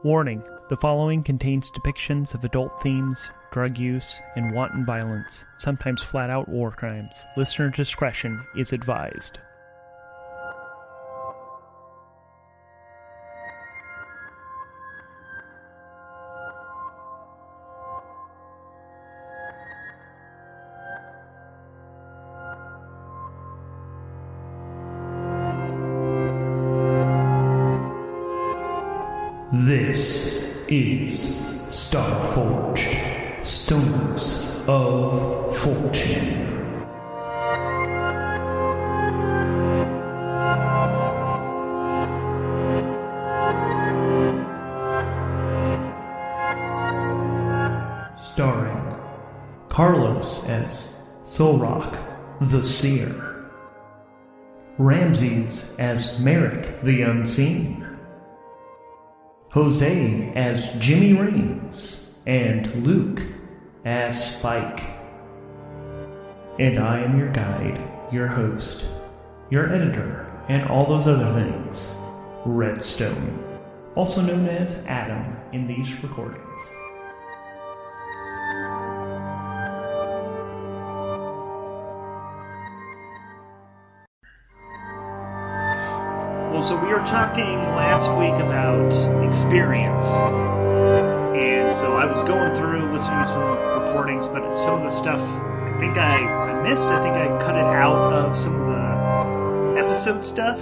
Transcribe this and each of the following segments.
Warning, the following contains depictions of adult themes, drug use, and wanton violence, sometimes flat-out war crimes. Listener discretion is advised. This is Starforged, Stones of Fortune. Starring Carlos as Solrock, the Seer, Ramses as Merrick, the Unseen, Jose as Jimmy Rings, and Luke as Spike. And I am your guide, your host, your editor, and all those other things, Redstone, also known as Adam in these recordings. So we were talking last week about experience, and so I was going through listening to some recordings, but some of the stuff I think I missed. I think I cut it out of some of the episode stuff.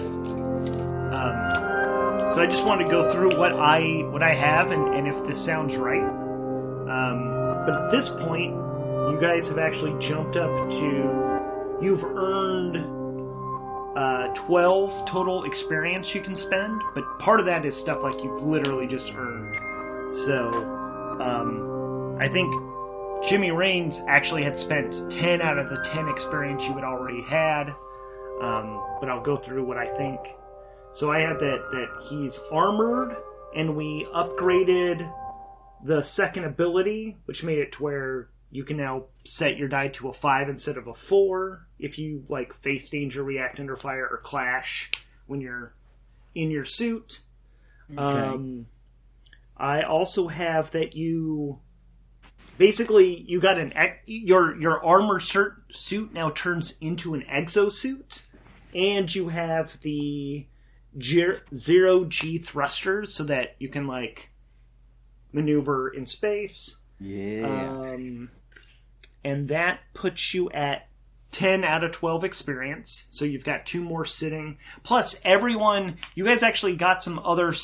So I just wanted to go through what I have and if this sounds right. But at this point, you guys have actually jumped up to, you've earned 12 total experience you can spend, but part of that is stuff like you've literally just earned. So, I think Jimmy Raines actually had spent 10 out of the 10 experience you had already had, but I'll go through what I think. So I had that he's armored, and we upgraded the second ability, which made it to where you can now set your die to a 5 instead of a 4 if you face danger, react under fire, or clash when you're in your suit. Okay. I also have that you basically you got your armor suit now turns into an exosuit, and you have the 0G thrusters so that you can maneuver in space. Yeah. And that puts you at 10 out of 12 experience. So you've got 2 more sitting. Plus, you guys actually got some other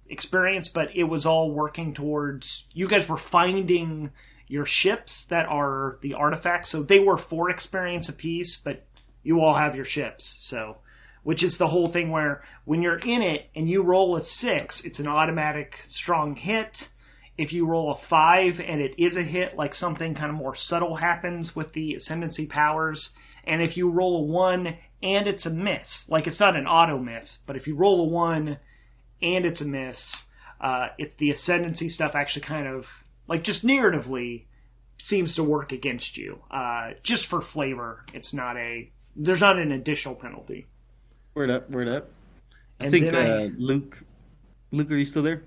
experience, but it was all working towards, you guys were finding your ships that are the artifacts. So they were 4 experience apiece, but you all have your ships. So, which is the whole thing where when you're in it and you roll a 6, it's an automatic strong hit. If you roll a 5 and it is a hit, something kind of more subtle happens with the ascendancy powers. And if you roll a 1 and it's a miss, it's not an auto miss, but if you roll a 1 and it's a miss, if the ascendancy stuff actually kind of, just narratively seems to work against you. Just for flavor, there's not an additional penalty. Word up. I think, Luke, are you still there?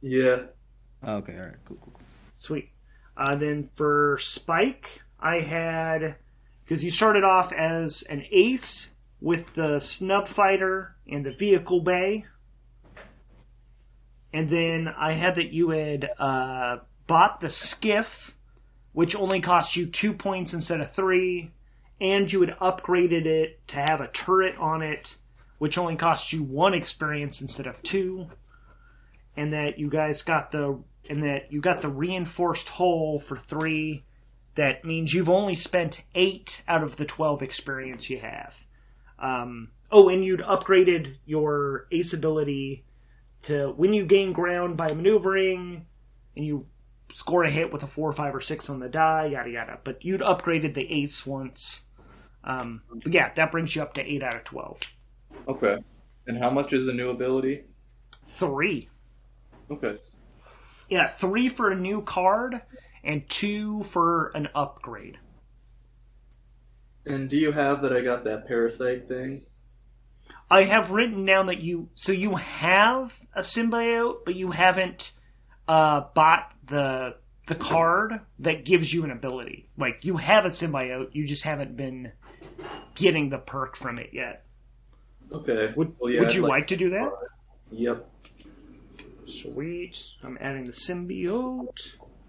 Yeah. Oh, okay, alright, cool. Sweet. Then for Spike, I had, because you started off as an ace with the snub fighter and the vehicle bay. And then I had that you had bought the skiff, which only cost you 2 points instead of 3, and you had upgraded it to have a turret on it, which only cost you 1 experience instead of 2. And that you guys got the reinforced hull for 3. That means you've only spent 8 out of the 12 experience you have. And you'd upgraded your ace ability to when you gain ground by maneuvering, and you score a hit with a 4, 5, or 6 on the die, yada yada. But you'd upgraded the ace once. But yeah, that brings you up to 8 out of 12. Okay. And how much is a new ability? 3. Okay. Yeah, 3 for a new card, and 2 for an upgrade. And do you have that I got that parasite thing? I have written down that you have a symbiote, but you haven't bought the card that gives you an ability. Like, you have a symbiote, you just haven't been getting the perk from it yet. Okay. Would you like to do that? Yep. Sweet. I'm adding the symbiote.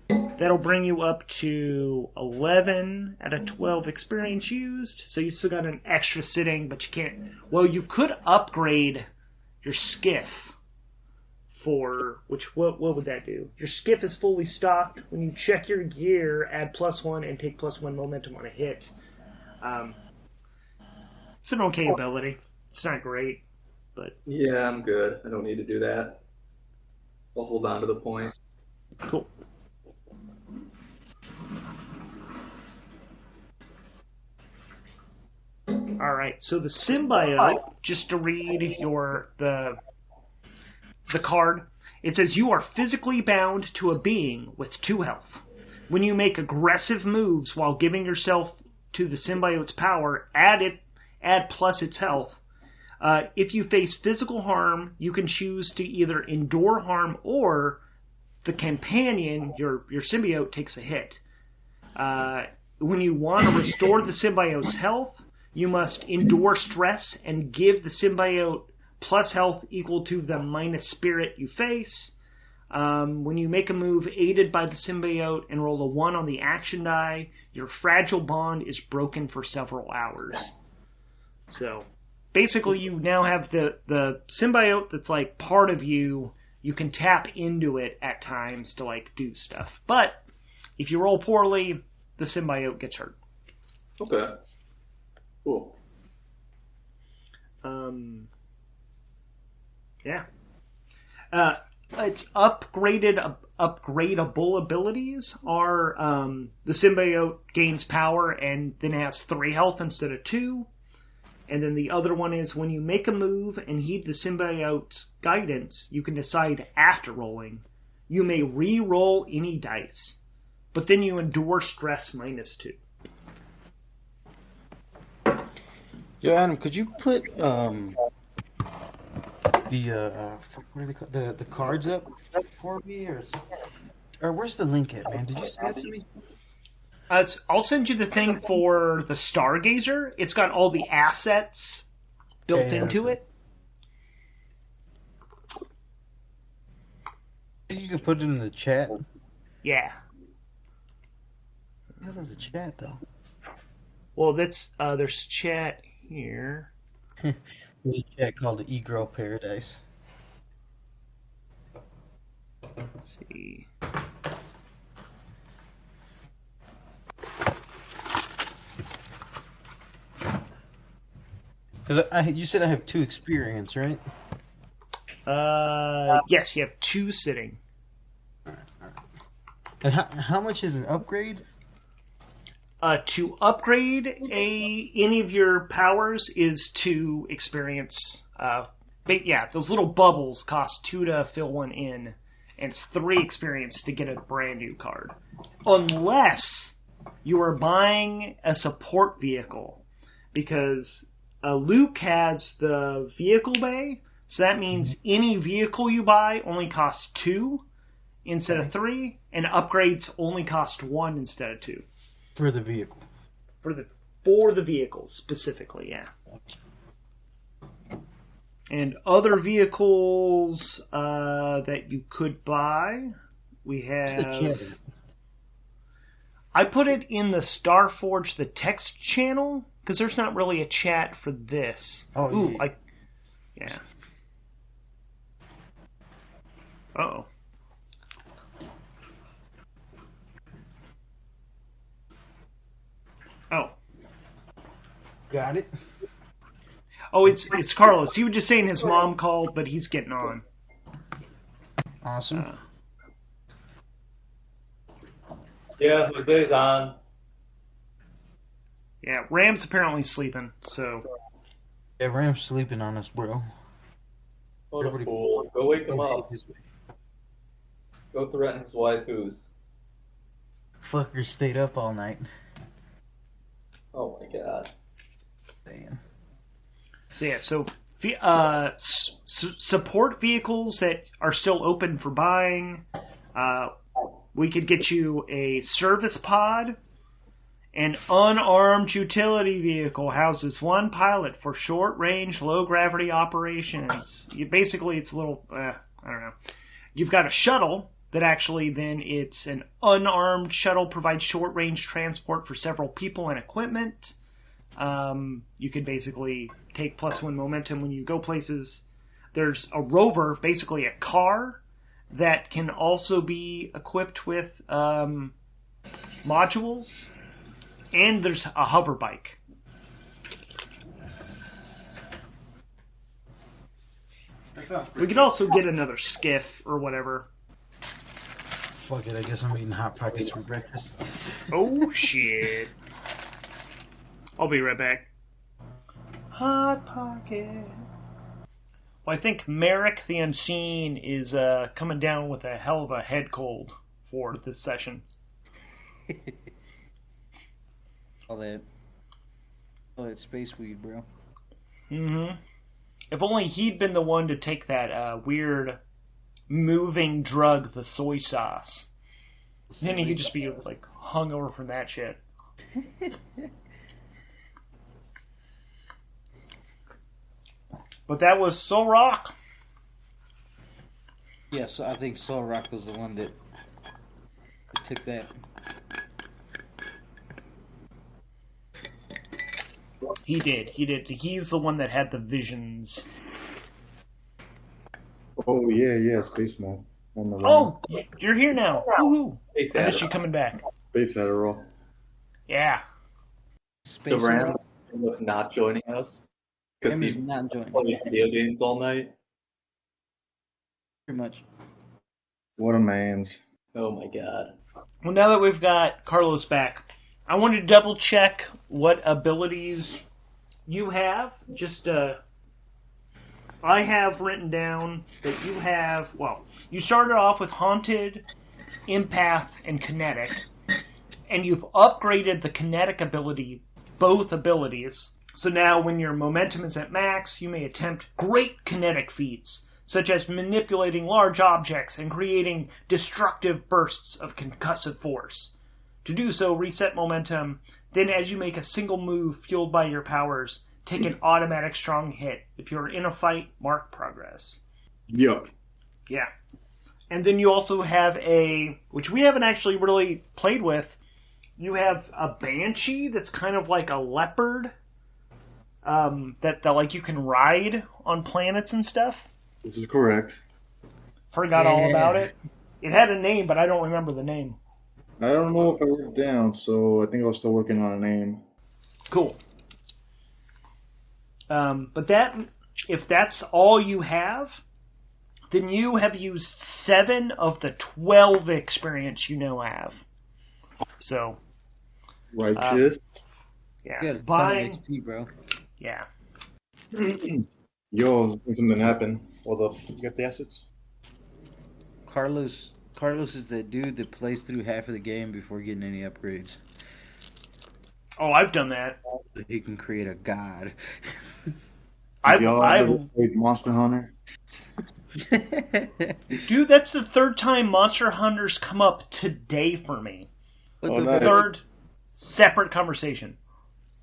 That'll bring you up to 11 out of 12 experience used. So you still got an extra sitting, but you can't... Well, you could upgrade your skiff for... What would that do? Your skiff is fully stocked. When you check your gear, add +1 and take +1 momentum on a hit. It's an okay ability. It's not great, but... Yeah, I'm good. I don't need to do that. I'll hold on to the point. Cool. Alright, so the symbiote, just to read the card, it says you are physically bound to a being with 2 health. When you make aggressive moves while giving yourself to the symbiote's power, add plus its health. If you face physical harm, you can choose to either endure harm or the companion, your symbiote, takes a hit. When you want to restore the symbiote's health, you must endure stress and give the symbiote plus health equal to the minus spirit you face. When you make a move aided by the symbiote and roll a 1 on the action die, your fragile bond is broken for several hours. So, basically you now have the symbiote that's like part of you. You can tap into it at times to like do stuff. But, if you roll poorly, the symbiote gets hurt. Okay. Cool. Yeah. Its upgradable abilities are the symbiote gains power and then has 3 health instead of 2. And then the other one is when you make a move and heed the symbiote's guidance, you can decide after rolling. You may re-roll any dice, but then you endure stress -2. Yo, Adam, could you put what are they called? The cards up for me, or where's the link at, man? Did you send it to me? I'll send you the thing for the Stargazer. It's got all the assets built into it. You can put it in the chat. Yeah. How does the chat though? Well, that's there's chat here. There's a chat called the E-Girl Paradise. Let's see. Because you said I have 2 experience, right? Yes, you have 2 sitting. And how much is an upgrade? To upgrade any of your powers is 2 experience. Those little bubbles cost 2 to fill 1 in, and it's 3 experience to get a brand new card. Unless you are buying a support vehicle, because Luke has the vehicle bay, so that means any vehicle you buy only costs 2 instead of 3, and upgrades only cost 1 instead of 2. For the vehicle. For the vehicles specifically, yeah. And other vehicles that you could buy, we have. What's the chat? I put it in the Starforged, the text channel, because there's not really a chat for this. Oh, ooh, yeah. Yeah. Uh-oh. Oh. Got it. Oh, it's Carlos. He was just saying his mom called, but he's getting on. Awesome. Yeah, Jose's on. Yeah, Ram's apparently sleeping, so... Yeah, Ram's sleeping on us, bro. What a fool. Go wake him up. Go threaten his waifus. Fucker stayed up all night. Oh my god. Damn. So yeah, so support vehicles that are still open for buying. We could get you a service pod. An unarmed utility vehicle houses one pilot for short-range, low-gravity operations. Basically, it's a little, I don't know. You've got a shuttle that actually then it's an unarmed shuttle, provides short-range transport for several people and equipment. You can basically take +1 momentum when you go places. There's a rover, basically a car, that can also be equipped with modules. And there's a hover bike. We could also get another skiff or whatever. Fuck it, I guess I'm eating Hot Pockets for breakfast. Oh, shit. I'll be right back. Hot Pocket. Well, I think Merrick the Unseen is coming down with a hell of a head cold for this session. All that space weed, bro. Mm-hmm. If only he'd been the one to take that weird moving drug, the soy sauce. Then he could just be like hungover from that shit. But that was Soul Rock. Yes, I think Soul Rock was the one that took that. He did. He's the one that had the visions. Oh, yeah, Space Mode. Oh, you're here now. Woohoo. I miss you coming back. Space Adderall. Yeah. Space So Ram not joining us because he's not joining. playing video games all night. Pretty much. What a man's. Oh my god. Well, now that we've got Carlos back, I wanted to double check what abilities you have. Just, I have written down that you have, well, you started off with Haunted, Empath, and Kinetic, and you've upgraded the Kinetic ability, both abilities. So now when your momentum is at max, you may attempt great kinetic feats, such as manipulating large objects and creating destructive bursts of concussive force. To do so, reset momentum, then as you make a single move fueled by your powers, take an automatic strong hit. If you're in a fight, mark progress. Yup. Yeah. And then you also have which we haven't actually really played with, you have a Banshee that's kind of like a leopard, that like you can ride on planets and stuff. This is correct. Forgot all about it. It had a name, but I don't remember the name. I don't know if I wrote it down, so I think I was still working on a name. Cool. But if that's all you have, then you have used 7 of the 12 experience you now have. So, Righteous. yeah, You got a ton buying. of XP, bro. Yeah, Yo, something happened. You got the assets? Carlos is that dude that plays through half of the game before getting any upgrades. Oh, I've done that. So he can create a god. I've played Monster Hunter. dude, that's the 3rd time Monster Hunter's come up today for me. Nice. 3rd separate conversation.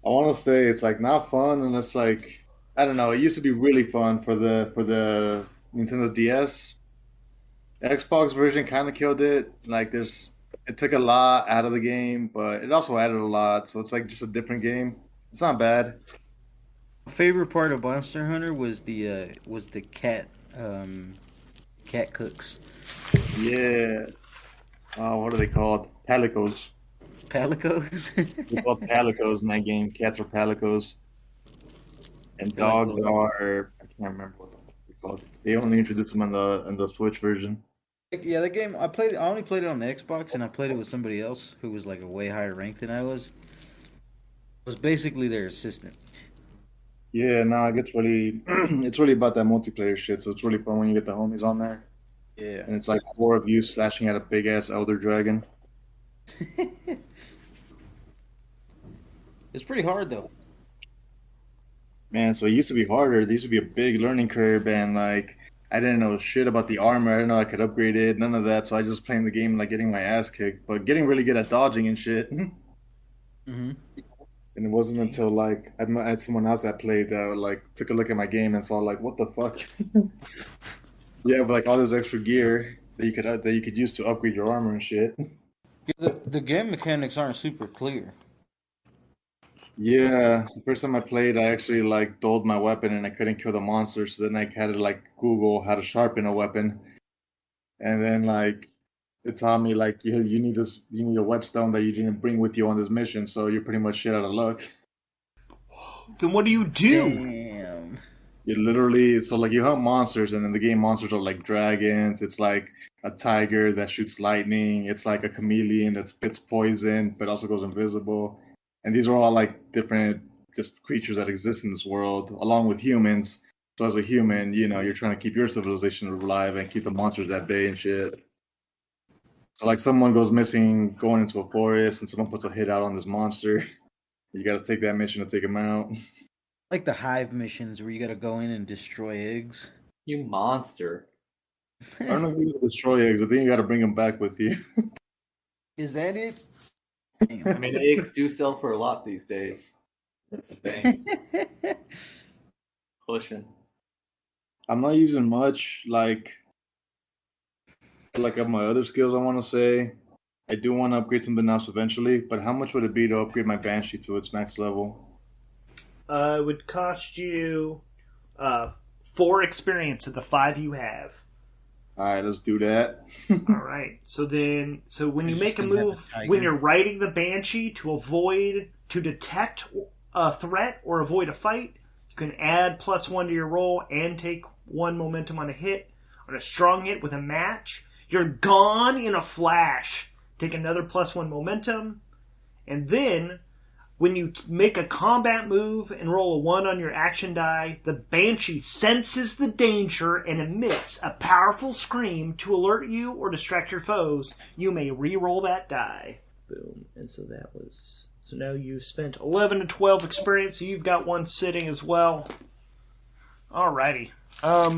I want to say it's like not fun, and it's like I don't know. It used to be really fun for the Nintendo DS. Xbox version kind of killed it. Like it took a lot out of the game, but it also added a lot. So it's like just a different game. It's not bad. Favorite part of Monster Hunter was the cat cooks. Yeah. What are they called? Palicos. Palicos? They're called palicos in that game. Cats are palicos. And dogs are, I can't remember what they're called. They only introduced them in the Switch version. Yeah, the game I only played it on the Xbox, and I played it with somebody else who was like a way higher rank than I was. It was basically their assistant. Yeah, no, it gets really it's really about that multiplayer shit, so it's really fun when you get the homies on there. Yeah. And it's like 4 of you slashing at a big ass elder dragon. It's pretty hard though. Man, so it used to be harder. There used to be a big learning curve, and like I didn't know shit about the armor. I didn't know I could upgrade it. None of that. So I just playing the game like getting my ass kicked, but getting really good at dodging and shit. Mm-hmm. And it wasn't until like I had someone else that played that like took a look at my game and saw like, what the fuck? You have like all this extra gear that you could use to upgrade your armor and shit. Yeah, the game mechanics aren't super clear. Yeah, the first time I played, I actually like dulled my weapon and I couldn't kill the monster. So then I had to like Google how to sharpen a weapon, and then like it taught me like you need a whetstone that you didn't bring with you on this mission, so you're pretty much shit out of luck. Then what do you do? Damn. You literally so like you hunt monsters, and in the game monsters are like dragons. It's like a tiger that shoots lightning. It's like a chameleon that spits poison but also goes invisible. And these are all like different just creatures that exist in this world, along with humans. So as a human, you're trying to keep your civilization alive and keep the monsters at bay and shit. So like someone goes missing going into a forest and someone puts a hit out on this monster. You got to take that mission to take him out. Like the hive missions where you gotta go in and destroy eggs. You monster. I don't know if you can destroy eggs. I think you got to bring them back with you. Is that it? I mean, eggs do sell for a lot these days. That's the thing. Pushing. I'm not using much like of my other skills. I want to say I do want to upgrade something else eventually, but how much would it be to upgrade my Banshee to its max level? It would cost you 4 experience of the 5 you have. All right, let's do that. All right. So when you make a move, when you're riding the Banshee to detect a threat or avoid a fight, you can add +1 to your roll and take 1 momentum on a hit. On a strong hit with a match, you're gone in a flash. Take another +1 momentum, and then when you make a combat move and roll a 1 on your action die, the Banshee senses the danger and emits a powerful scream to alert you or distract your foes. You may re-roll that die. Boom. And so now you spent 11 to 12 experience, so you've got 1 sitting as well. Alrighty. How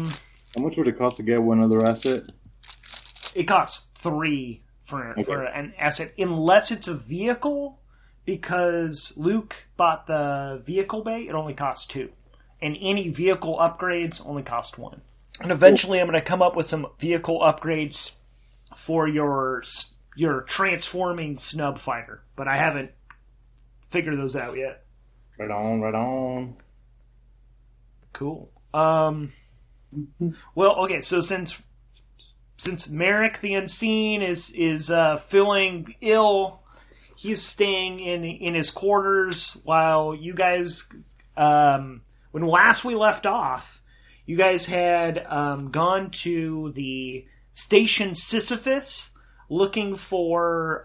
much would it cost to get one other asset? It costs 3 for an asset, unless it's a vehicle. Because Luke bought the vehicle bay, it only costs 2. And any vehicle upgrades only cost 1. And eventually I'm going to come up with some vehicle upgrades for your transforming snub fighter. But I haven't figured those out yet. Right on. Cool. Well, okay, so since Merrick the Unseen is feeling ill, he's staying in his quarters while you guys, when last we left off, you guys had gone to the station Sisyphus looking for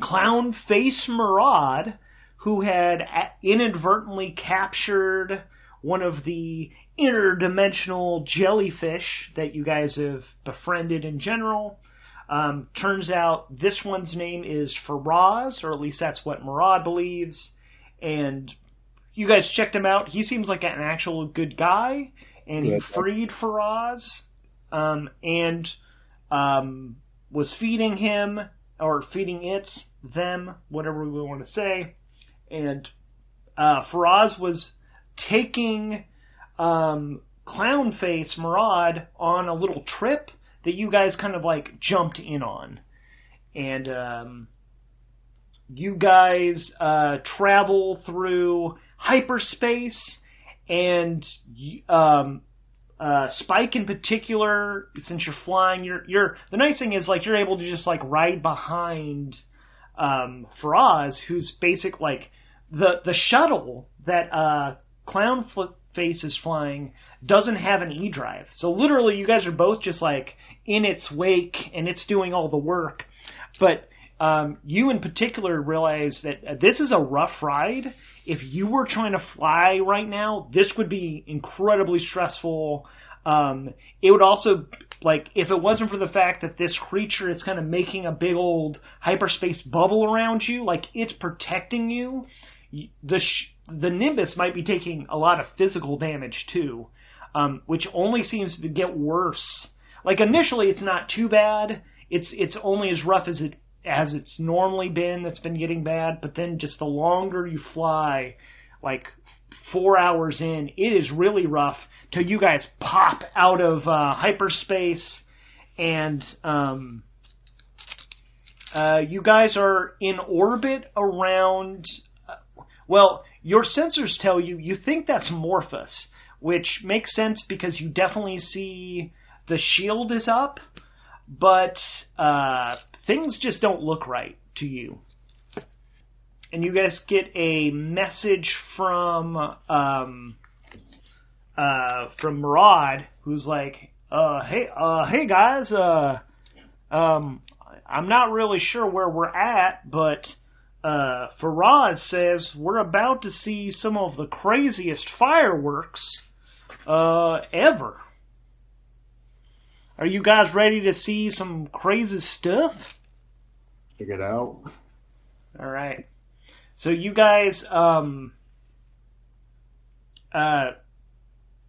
Clown Face Maraud, who had inadvertently captured one of the interdimensional jellyfish that you guys have befriended in general. Turns out this one's name is Faraz, or at least that's what Murad believes. And you guys checked him out. He seems like an actual good guy, and he freed Faraz, and was feeding him, or feeding it, them, whatever we want to say. And Faraz was taking Clownface Murad on a little trip that you guys kind of like jumped in on. And you guys travel through hyperspace, and Spike in particular, since you're flying, you're the nice thing is like you're able to just like ride behind Faraz, who's basic like the shuttle that Clownface is flying doesn't have an E-drive. So literally you guys are both just like in its wake and it's doing all the work. But you in particular realize that this is a rough ride. If you were trying to fly right now, this would be incredibly stressful. It would also, like, if it wasn't for the fact that this creature is kind of making a big old hyperspace bubble around you, like it's protecting you, the Nimbus might be taking a lot of physical damage too, which only seems to get worse. Like initially, it's not too bad. It's only as rough as it's normally been. That's been getting bad. But then just the longer you fly, like 4 hours in, it is really rough till you guys pop out of hyperspace and you guys are in orbit around. Well, your sensors tell you think that's Morphus, which makes sense because you definitely see the shield is up, but things just don't look right to you. And you guys get a message from Murad, who's like, hey guys, I'm not really sure where we're at, but Faraz says we're about to see some of the craziest fireworks ever. Are you guys ready to see some crazy stuff? Check it out. All right. So you guys,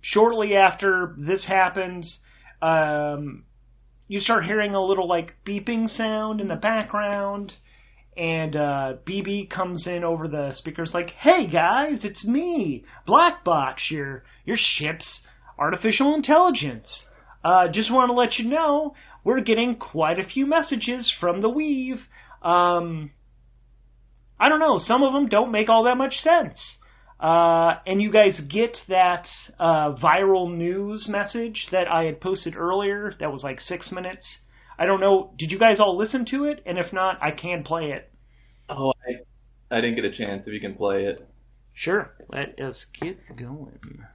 shortly after this happens, you start hearing a little like beeping sound in the background, and BB comes in over the speakers like, "Hey guys, it's me, Black Box, your ship's artificial intelligence. Just want to let you know we're getting quite a few messages from the Weave. I don't know, some of them don't make all that much sense." And you guys get that viral news message that I had posted earlier that was like 6 minutes. I don't know, did you guys all listen to it? And if not, I can play it. Oh, I didn't get a chance. If you can play it. Sure, let us get going.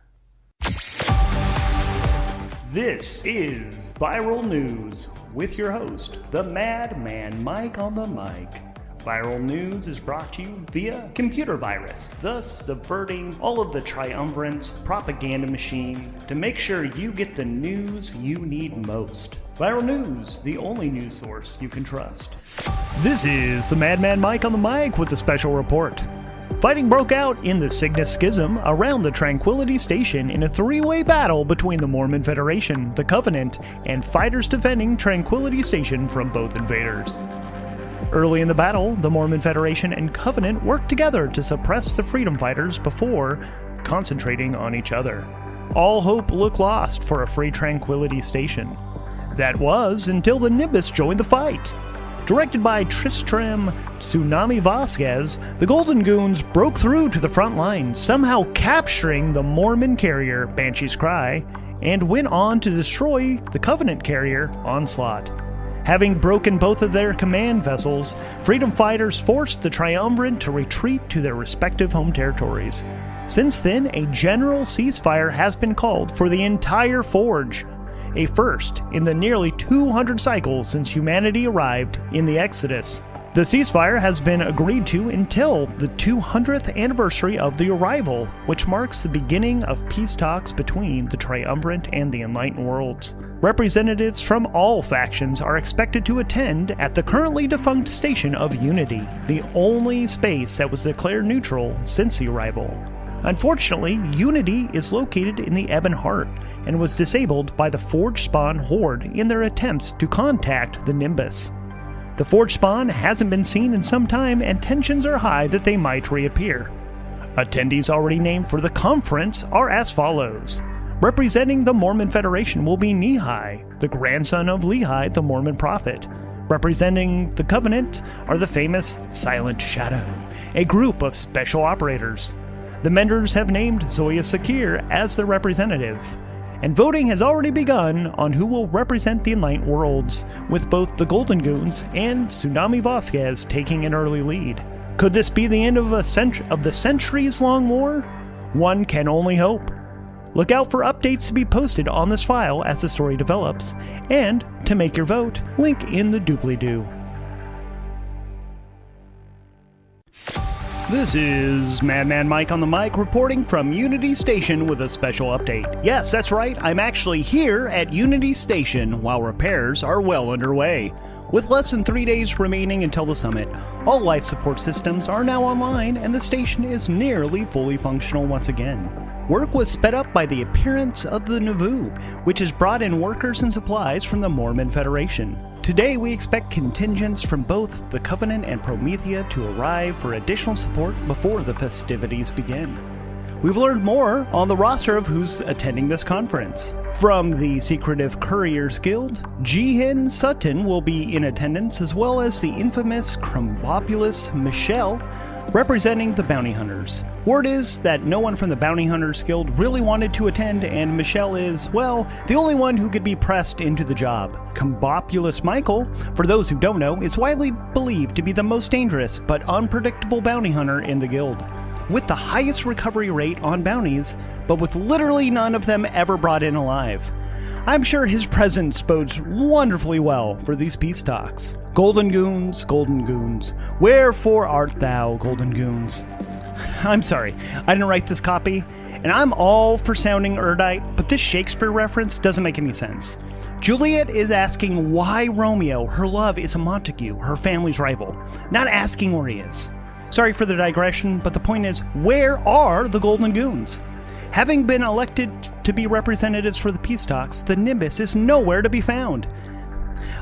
This is Viral News with your host, the Madman Mike on the mic. Viral News is brought to you via computer virus, thus subverting all of the Triumvirant's propaganda machine to make sure you get the news you need most. Viral News, the only news source you can trust. This is the Madman Mike on the mic with a special report. Fighting broke out in the Cygnus Schism around the Tranquility Station in a three-way battle between the Mormon Federation, the Covenant, and fighters defending Tranquility Station from both invaders. Early in the battle, the Mormon Federation and Covenant worked together to suppress the freedom fighters before concentrating on each other. All hope looked lost for a free Tranquility Station. That was until the Nimbus joined the fight. Directed by Tristram Tsunami Vasquez, the Golden Goons broke through to the front line, somehow capturing the Mormon carrier Banshee's Cry, and went on to destroy the Covenant carrier Onslaught. Having broken both of their command vessels, freedom fighters forced the Triumvirate to retreat to their respective home territories. Since then, a general ceasefire has been called for the entire Forge, a first in the nearly 200 cycles since humanity arrived in the Exodus. The ceasefire has been agreed to until the 200th anniversary of the arrival, which marks the beginning of peace talks between the Triumvirate and the Enlightened Worlds. Representatives from all factions are expected to attend at the currently defunct station of Unity, the only space that was declared neutral since the arrival. Unfortunately, Unity is located in the Ebon Heart and was disabled by the Forge Spawn Horde in their attempts to contact the Nimbus. The Forge Spawn hasn't been seen in some time, and tensions are high that they might reappear. Attendees already named for the conference are as follows. Representing the Mormon Federation will be Nehi, the grandson of Lehi, the Mormon prophet. Representing the Covenant are the famous Silent Shadow, a group of special operators. The Menders have named Zoya Sakir as their representative, and voting has already begun on who will represent the Enlightened Worlds, with both the Golden Goons and Tsunami Vasquez taking an early lead. Could this be the end of the centuries-long war? One can only hope. Look out for updates to be posted on this file as the story develops, and to make your vote, link in the doobly-doo. This is Madman Mike on the mic reporting from Unity Station with a special update. Yes, that's right, I'm actually here at Unity Station while repairs are well underway. With less than 3 days remaining until the summit, all life support systems are now online and the station is nearly fully functional once again. Work was sped up by the appearance of the Nauvoo, which has brought in workers and supplies from the Mormon Federation. Today we expect contingents from both the Covenant and Promethea to arrive for additional support before the festivities begin. We've learned more on the roster of who's attending this conference. From the Secretive Couriers Guild, Jihin Sutton will be in attendance, as well as the infamous Crumbopulous Michelle, representing the Bounty Hunters. Word is that no one from the Bounty Hunters Guild really wanted to attend, and Michelle is, well, the only one who could be pressed into the job. Crumbopulous Michael, for those who don't know, is widely believed to be the most dangerous but unpredictable bounty hunter in the guild, with the highest recovery rate on bounties, but with literally none of them ever brought in alive. I'm sure his presence bodes wonderfully well for these peace talks. Golden Goons, wherefore art thou, Golden Goons? I'm sorry, I didn't write this copy, and I'm all for sounding erudite, but this Shakespeare reference doesn't make any sense. Juliet is asking why Romeo, her love, is a Montague, her family's rival, not asking where he is. Sorry for the digression, but the point is, where are the Golden Goons? Having been elected to be representatives for the peace talks, the Nimbus is nowhere to be found.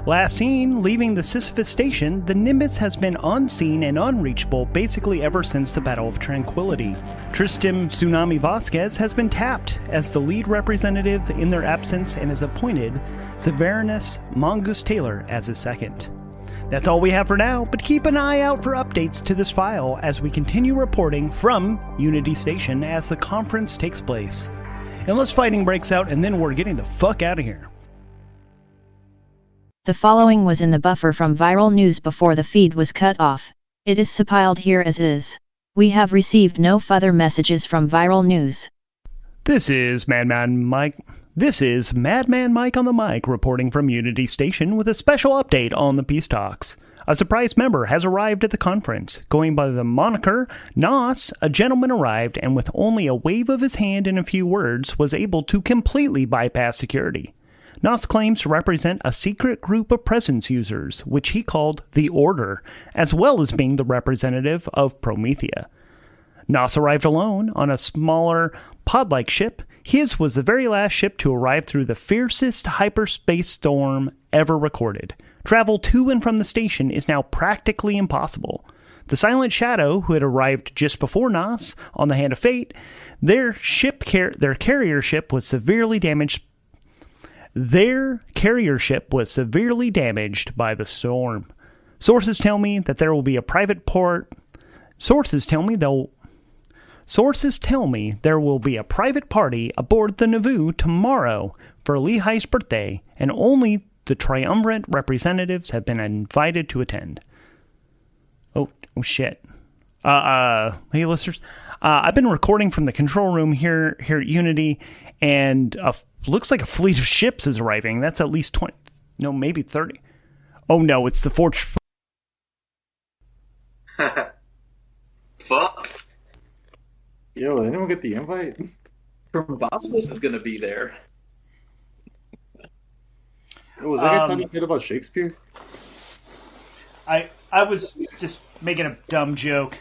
Last seen leaving the Sisyphus station, the Nimbus has been unseen and unreachable basically ever since the Battle of Tranquility. Tristan Tsunami Vasquez has been tapped as the lead representative in their absence and has appointed Severinus Mongoose Taylor as his second. That's all we have for now, but keep an eye out for updates to this file as we continue reporting from Unity Station as the conference takes place. Unless fighting breaks out, and then we're getting the fuck out of here. The following was in the buffer from viral news before the feed was cut off. It is compiled here as is. We have received no further messages from viral news. This is Madman Mike on the mic reporting from Unity Station with a special update on the peace talks. A surprise member has arrived at the conference. Going by the moniker Nos, a gentleman arrived and with only a wave of his hand and a few words was able to completely bypass security. Nos claims to represent a secret group of presence users, which he called the Order, as well as being the representative of Promethea. Nos arrived alone on a smaller pod-like ship. His was the very last ship to arrive through the fiercest hyperspace storm ever recorded. Travel to and from the station is now practically impossible. The Silent Shadow, who had arrived just before Nos on the Hand of Fate, their carrier ship was severely damaged. Their carrier ship was severely damaged by the storm. Sources tell me there will be a private party aboard the Nauvoo tomorrow for Lehi's birthday, and only the triumvirate representatives have been invited to attend. Oh shit. Hey listeners, I've been recording from the control room here at Unity, and looks like a fleet of ships is arriving. That's at least 20, no, maybe 30. Oh no, it's the Forge. Fuck. Yo, did anyone get the invite? Crumbopulous is gonna be there. Yo, was that guy talking shit about Shakespeare? I was just making a dumb joke.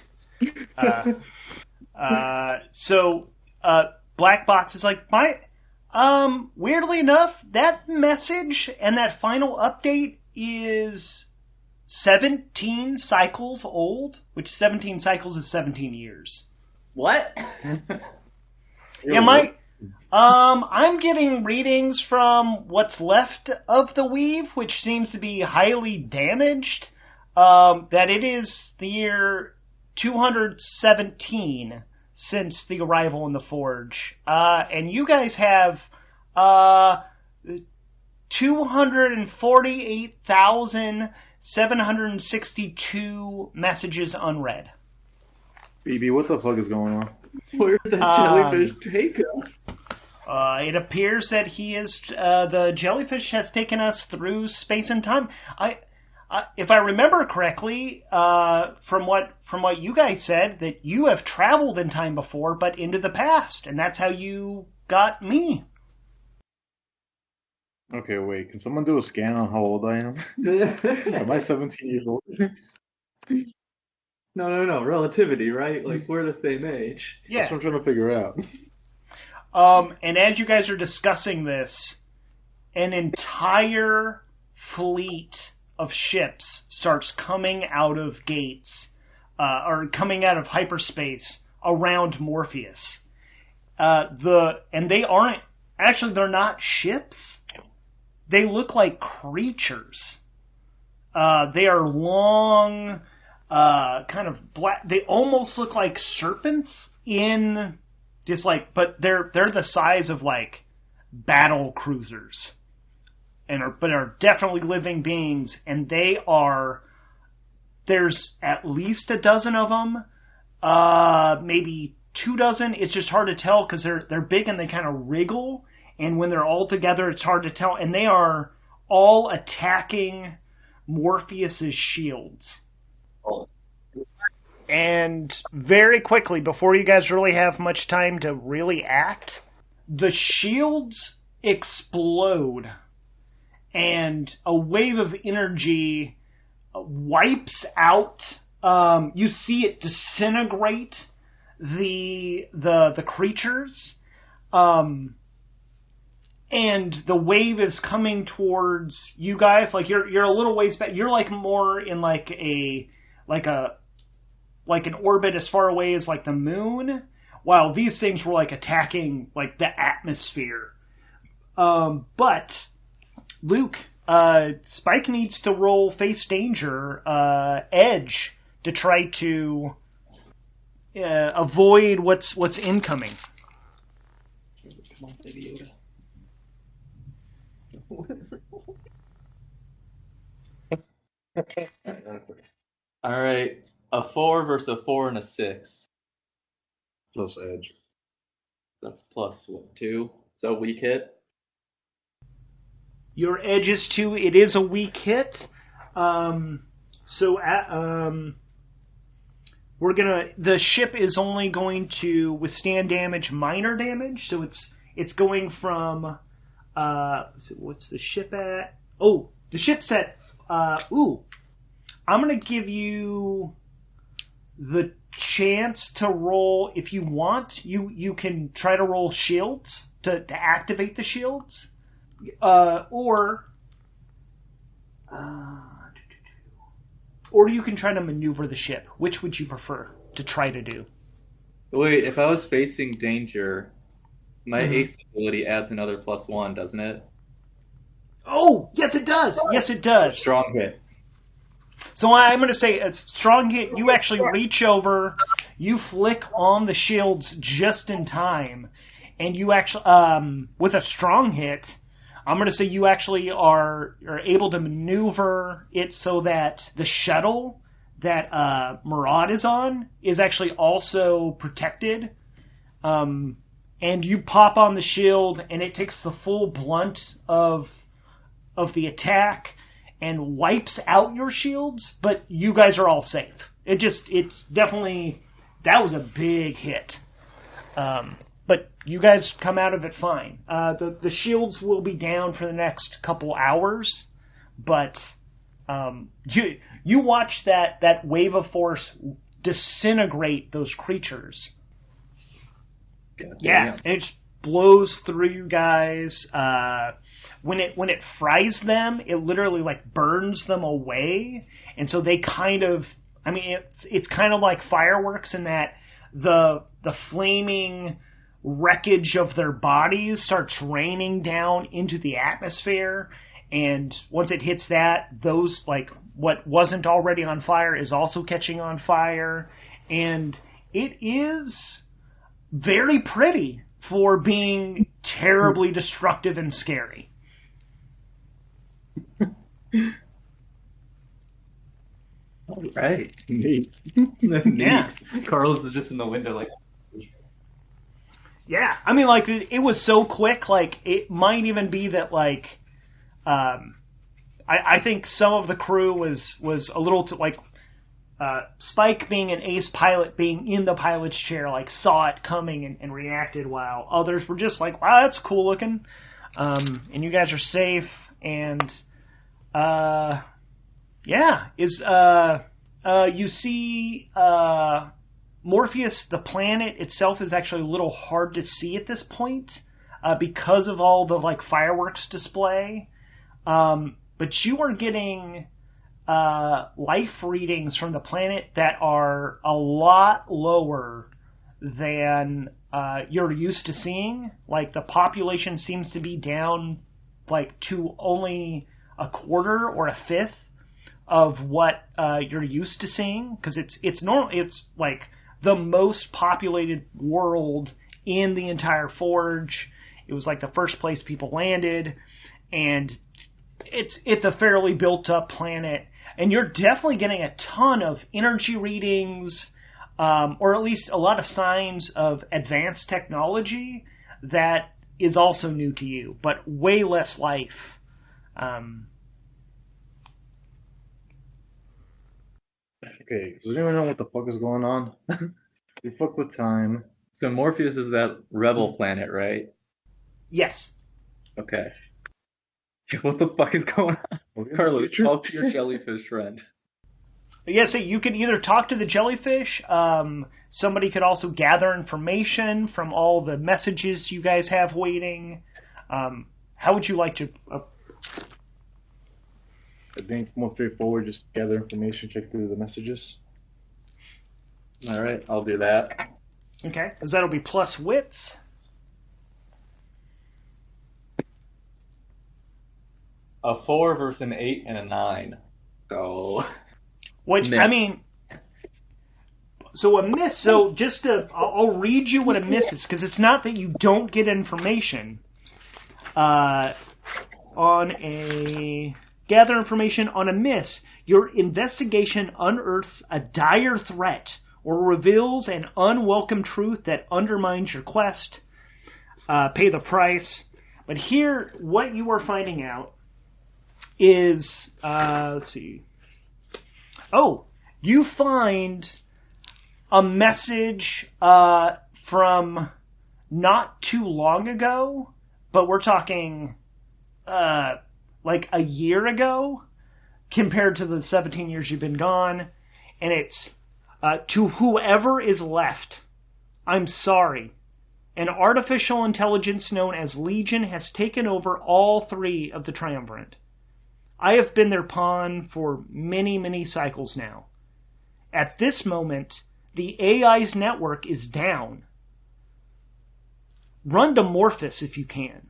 So Black Box is like, weirdly enough, that message and that final update is 17 cycles old, which 17 cycles is 17 years. What? I'm getting readings from what's left of the weave, which seems to be highly damaged, that it is the year 217 since the arrival in the Forge. And you guys have 248,762 messages unread. BB, what the fuck is going on? Where did that jellyfish take us? It appears that the jellyfish has taken us through space and time. If I remember correctly, from what you guys said, that you have traveled in time before, but into the past, and that's how you got me. Okay, wait. Can someone do a scan on how old I am? Am I 17 years old? No. Relativity, right? Like, we're the same age. Yeah. That's what I'm trying to figure out. And as you guys are discussing this, an entire fleet of ships starts coming out of gates, or coming out of hyperspace around Morpheus. And they aren't, actually they're not ships. They look like creatures. They are long, kind of black, they almost look like serpents in, just like, but they're the size of like battle cruisers. But are definitely living beings, and there's at least a dozen of them, maybe 24. It's just hard to tell because they're big and they kind of wriggle, and when they're all together, it's hard to tell. And they are all attacking Morpheus's shields. Oh. And very quickly, before you guys really have much time to really act, the shields explode, and a wave of energy wipes out. You see it disintegrate the creatures, and the wave is coming towards you guys. Like you're a little ways back. You're like more in like an orbit as far away as like the moon, while these things were like attacking like the atmosphere. But Luke, Spike needs to roll face danger, edge, to try to avoid what's incoming. Come on, baby Yoda. All right, a 4 versus a 4 and a 6. Plus edge. That's plus what, 2? So weak hit. Your edge is 2. It is a weak hit. The ship is only going to withstand damage, minor damage. So it's going from, what's the ship at? Oh, the ship's at, I'm going to give you the chance to roll, if you want, you can try to roll shields to activate the shields. Or you can try to maneuver the ship. Which would you prefer to try to do? Wait, if I was facing danger, my ace ability adds another +1, doesn't it? Oh, yes it does. Yes it does. Strong hit. So I'm going to say a strong hit. You actually reach over, you flick on the shields just in time, and you actually, with a strong hit, I'm going to say you actually are able to maneuver it so that the shuttle that Murad is on is actually also protected. And you pop on the shield, and it takes the full blunt of the attack and wipes out your shields, but you guys are all safe. It's definitely, that was a big hit. But you guys come out of it fine. The shields will be down for the next couple hours, but you watch that wave of force disintegrate those creatures. Yeah, and it just blows through you guys. When it fries them, it literally like burns them away, and so they kind of, I mean, it's kind of like fireworks in that the flaming wreckage of their bodies starts raining down into the atmosphere, and once it hits that, those, like, what wasn't already on fire is also catching on fire, and it is very pretty for being terribly destructive and scary. All right. Neat. Neat. Yeah. Carlos is just in the window like... Yeah, I mean, like, it was so quick, like, it might even be that, like, I think some of the crew was a little, like, Spike being an ace pilot, being in the pilot's chair, like, saw it coming and reacted, while others were just like, wow, that's cool looking. and you guys are safe. And you see Morpheus. The planet itself is actually a little hard to see at this point because of all the like fireworks display. But you are getting life readings from the planet that are a lot lower than you're used to seeing. Like, the population seems to be down like to only a quarter or a fifth of what you're used to seeing, because it's like the most populated world in the entire Forge. It was like the first place people landed, and it's a fairly built up planet, and you're definitely getting a ton of energy readings, or at least a lot of signs of advanced technology that is also new to you, but way less life. Okay, does anyone know what the fuck is going on? We fuck with time. So Morpheus is that rebel planet, right? Yes. Okay. What the fuck is going on? Carlos, talk to your jellyfish friend. Yeah, so you could either talk to the jellyfish. Somebody could also gather information from all the messages you guys have waiting. How would you like to... I think more straightforward, just gather information, check through the messages. All right, I'll do that. Okay, because that'll be plus wits. A 4 versus an 8 and a 9. So... Which, miss. I mean... So a miss, so just to... I'll read you what a miss is, because it's not that you don't get information. On a... Gather information on a miss. Your investigation unearths a dire threat or reveals an unwelcome truth that undermines your quest. Pay the price. But here, what you are finding out is... let's see. Oh, you find a message from not too long ago, but we're talking... like a year ago compared to the 17 years you've been gone. And it's, to whoever is left, I'm sorry. An artificial intelligence known as Legion has taken over all three of the Triumvirate. I have been their pawn for many, many cycles now. At this moment, the AI's network is down. Run to Morpheus if you can.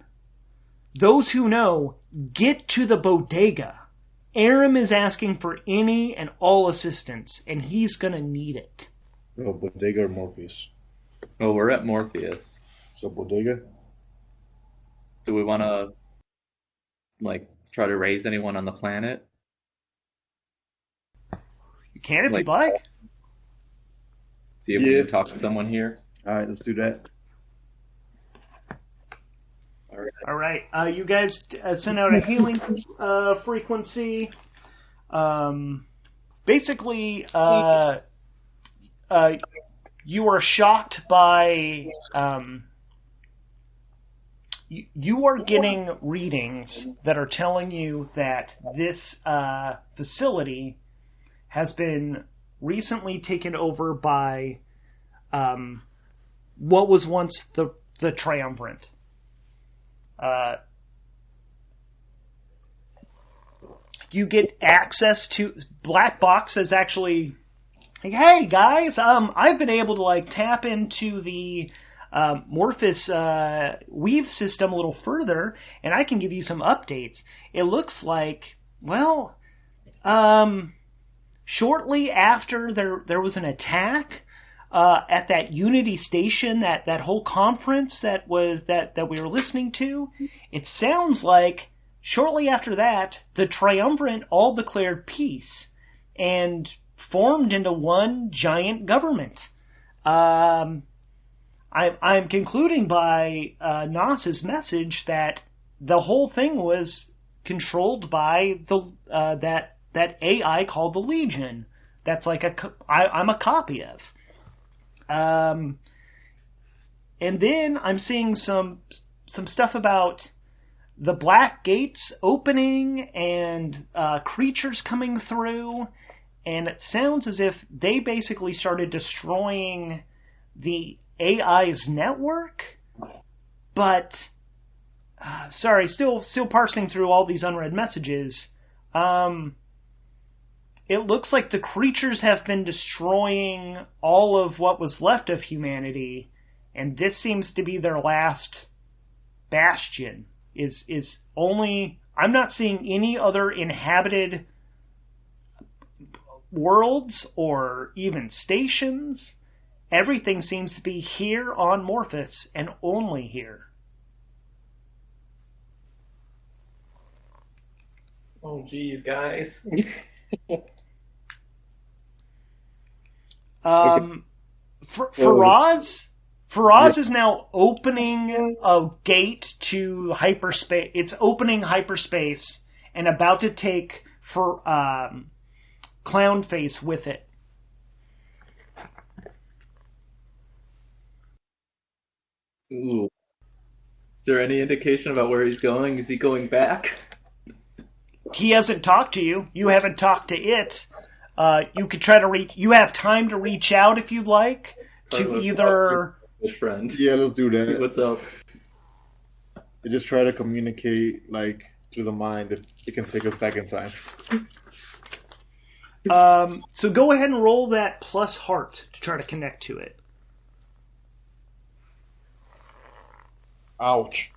Those who know, get to the bodega. Aram is asking for any and all assistance, and he's going to need it. Oh, bodega or Morpheus? Well, we're at Morpheus. So bodega? Do we want to, like, try to raise anyone on the planet? You can if you'd like. See if we can talk to someone here. All right, let's do that. All right. You guys send out a healing frequency. Basically, you are shocked by... you are getting readings that are telling you that this facility has been recently taken over by what was once the Triumvirate. You get access to... Black Box is actually... Hey guys, I've been able to like tap into the Morpheus weave system a little further, and I can give you some updates. It looks like, well, shortly after there was an attack at that Unity Station, that whole conference that we were listening to, it sounds like shortly after that, the Triumvirate all declared peace and formed into one giant government. I'm concluding by Nas's message that the whole thing was controlled by that AI called the Legion. That's like I'm a copy of. And then I'm seeing some stuff about the black gates opening and creatures coming through, and it sounds as if they basically started destroying the AI's network. But sorry, still parsing through all these unread messages. It looks like the creatures have been destroying all of what was left of humanity, and this seems to be their last bastion. Is only, I'm not seeing any other inhabited worlds or even stations. Everything seems to be here on Morphus and only here. Oh, geez, guys. Faraz is now opening a gate to hyperspace. It's opening hyperspace and about to take for Clownface with it. Ooh. Is there any indication about where he's going? Is he going back? He hasn't talked to you. You haven't talked to it. You could try to reach. You have time to reach out if you'd like to either. His friend. Yeah, let's do that. See what's up. We just try to communicate like through the mind if it can take us back in time. So go ahead and roll that plus heart to try to connect to it. Ouch.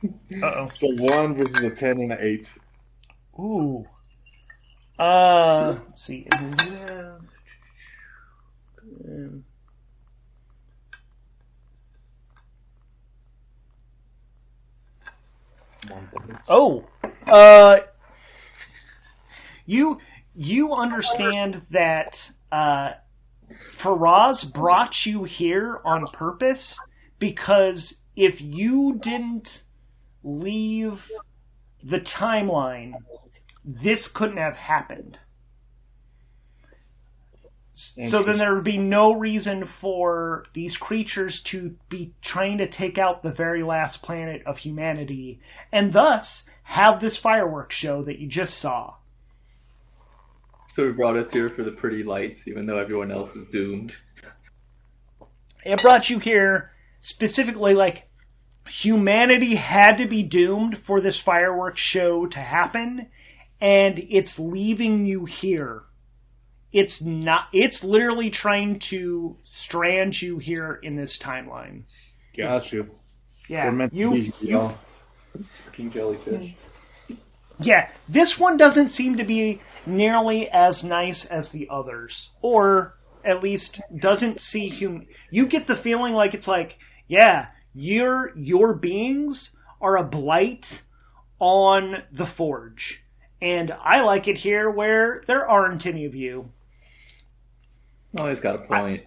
Uh-oh. So 1 versus a 10 and an 8. Ooh. Let's see. Oh. You understand that Faraz brought you here on purpose because if you didn't leave the timeline, this couldn't have happened. So then there would be no reason for these creatures to be trying to take out the very last planet of humanity, and thus have this fireworks show that you just saw. So he brought us here for the pretty lights, even though everyone else is doomed. It brought you here specifically, like, humanity had to be doomed for this fireworks show to happen, and it's leaving you here. It's literally trying to strand you here in this timeline. Got you. Yeah, Fucking jellyfish. Yeah, this one doesn't seem to be nearly as nice as the others, or at least doesn't see You get the feeling like it's like, yeah, your beings are a blight on the Forge, and I like it here where there aren't any of you. Oh, he's got a point.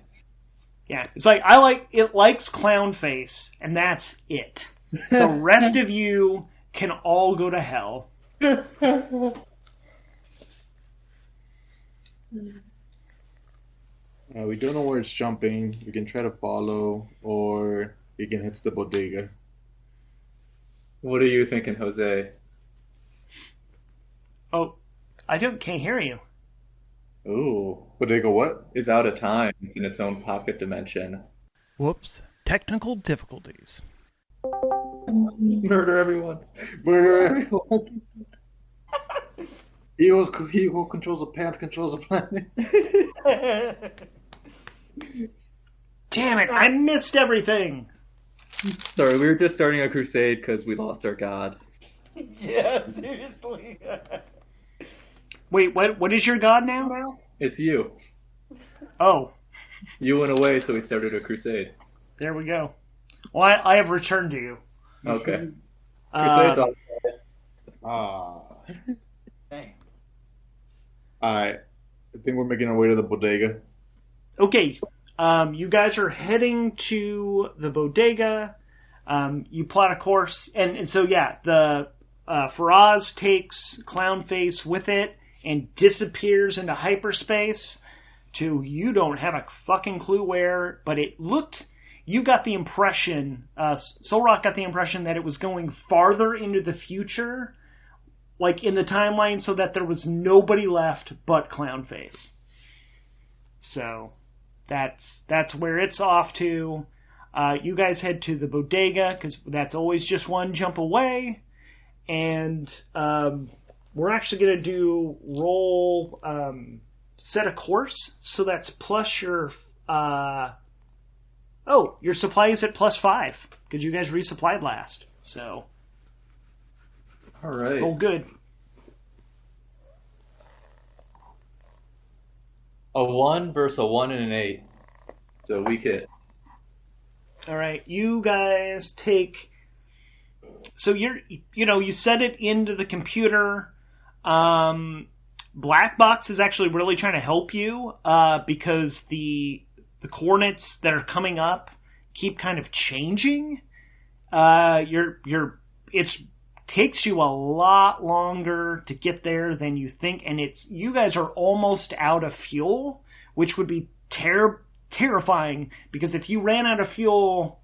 Yeah, it's like it likes Clownface, and that's it. The rest of you can all go to hell. We don't know where it's jumping. We can try to follow, or we can hit the bodega. What are you thinking, Jose? Oh, can't hear you. Ooh. Bodega what? Is out of time. It's in its own pocket dimension. Whoops. Technical difficulties. Murder everyone. Murder everyone. He who controls the path controls the planet. Damn it, I missed everything. Sorry, we were just starting a crusade because we lost our god. Yeah, seriously. Wait, what is your god now? It's you. Oh. You went away, so we started a crusade. There we go. Well, I have returned to you. Okay. Crusade's on, guys. Hey. Alright. I think we're making our way to the bodega. Okay. You guys are heading to the bodega. You plot a course. And so, yeah, the Faraz takes Clownface with it and disappears into hyperspace to you don't have a fucking clue where, but it looked you got the impression, Solrock got the impression that it was going farther into the future, like in the timeline, so that there was nobody left but Clownface. So that's where it's off to. You guys head to the bodega, because that's always just one jump away. And we're actually going to do roll set a course. So that's plus your... your supply is at +5, because you guys resupplied last. So... All right. Roll good. A 1 versus a 1 and an 8. So weak hit. All right, you guys take. So you set it into the computer. Black Box is actually really trying to help you because the coordinates that are coming up keep kind of changing. It takes you a lot longer to get there than you think, and you guys are almost out of fuel, which would be terrifying, because if you ran out of fuel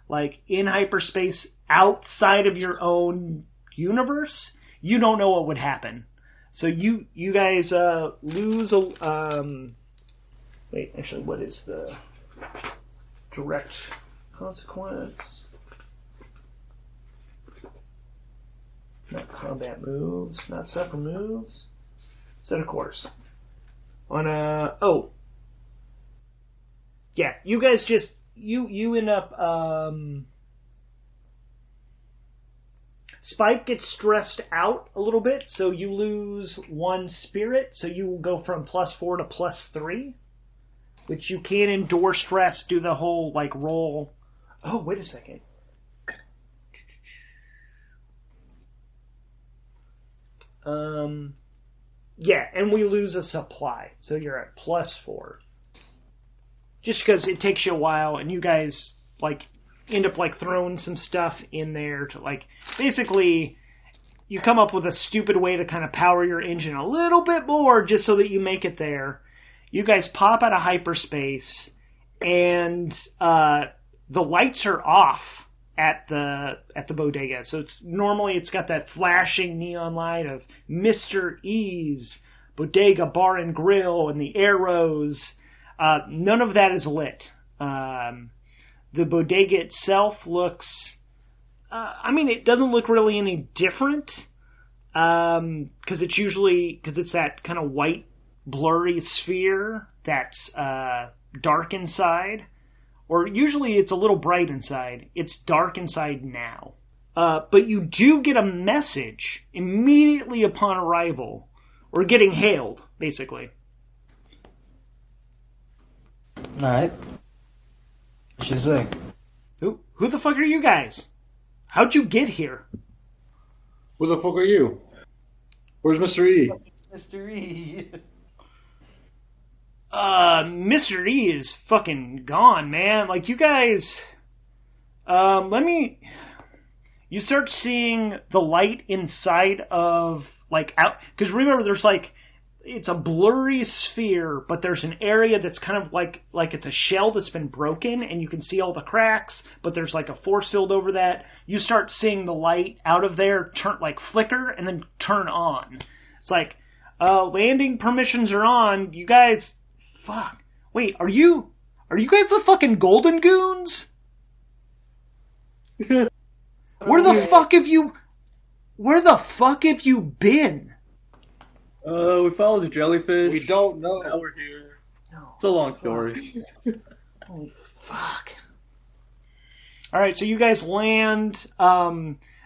like in hyperspace outside of your own universe, you don't know what would happen. So you guys lose a wait, actually, what is the direct consequence? Not combat moves, not separate moves. Set a course. On a yeah, you guys just you end up Spike gets stressed out a little bit, so you lose 1 spirit, so you will go from +4 to +3, which you can endure stress, do the whole like roll. Oh, wait a second. Yeah, and we lose a supply, so you're at +4. Just because it takes you a while, and you guys like end up like throwing some stuff in there to like basically you come up with a stupid way to kind of power your engine a little bit more just so that you make it there. You guys pop out of hyperspace, and the lights are off at the bodega. So it's got that flashing neon light of Mr. E's Bodega Bar and Grill and the arrows. None of that is lit. The bodega itself looks... it doesn't look really any different, because it's that kind of white, blurry sphere that's dark inside. Or usually it's a little bright inside. It's dark inside now. But you do get a message immediately upon arrival, or getting hailed, basically. Alright. What should I say? Who the fuck are you guys? How'd you get here? Who the fuck are you? Where's Mr. E? Mr. E. Mr. E is fucking gone, man. Like, you guys... You start seeing the light inside of, like, out... Because remember, there's, like... It's a blurry sphere, but there's an area that's kind of like it's a shell that's been broken, and you can see all the cracks, but there's like a force field over that. You start seeing the light out of there flicker and then turn on. It's like, landing permissions are on. You guys, fuck. Wait, are you guys the fucking Golden Goons? Where the fuck have you been? We followed the jellyfish. We don't know. Now we're here. No. It's a long story. Holy fuck. Alright, so you guys land.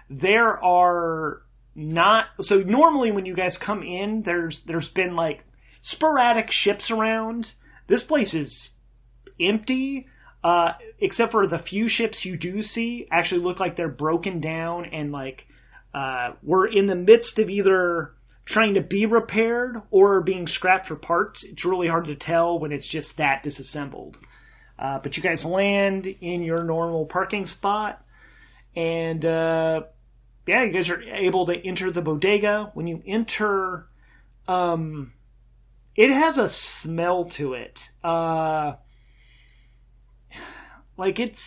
There are not... So normally when you guys come in, there's been like sporadic ships around. This place is empty, except for the few ships you do see actually look like they're broken down and like we're in the midst of either trying to be repaired or being scrapped for parts. It's really hard to tell when it's just that disassembled. But you guys land in your normal parking spot, and you guys are able to enter the bodega. When you enter, it has a smell to it. like it's.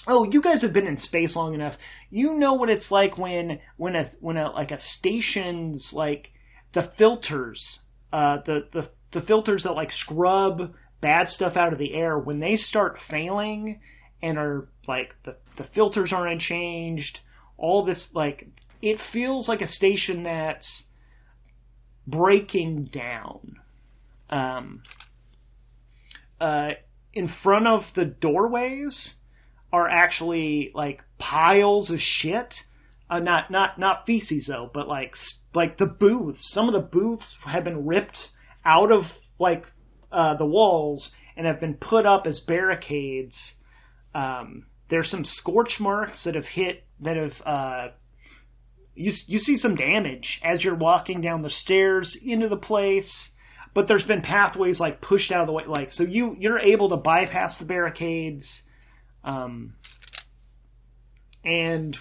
Oh, you guys have been in space long enough. You know what it's like when a station's like the filters, the filters that like scrub bad stuff out of the air, when they start failing and are like the filters aren't changed, all this, like, it feels like a station that's breaking down. In front of the doorways are actually like piles of shit. Not feces though, but like the booths. Some of the booths have been ripped out of like the walls and have been put up as barricades. There's some scorch marks that have hit. You see some damage as you're walking down the stairs into the place. But there's been pathways like pushed out of the way, like, so you're able to bypass the barricades. And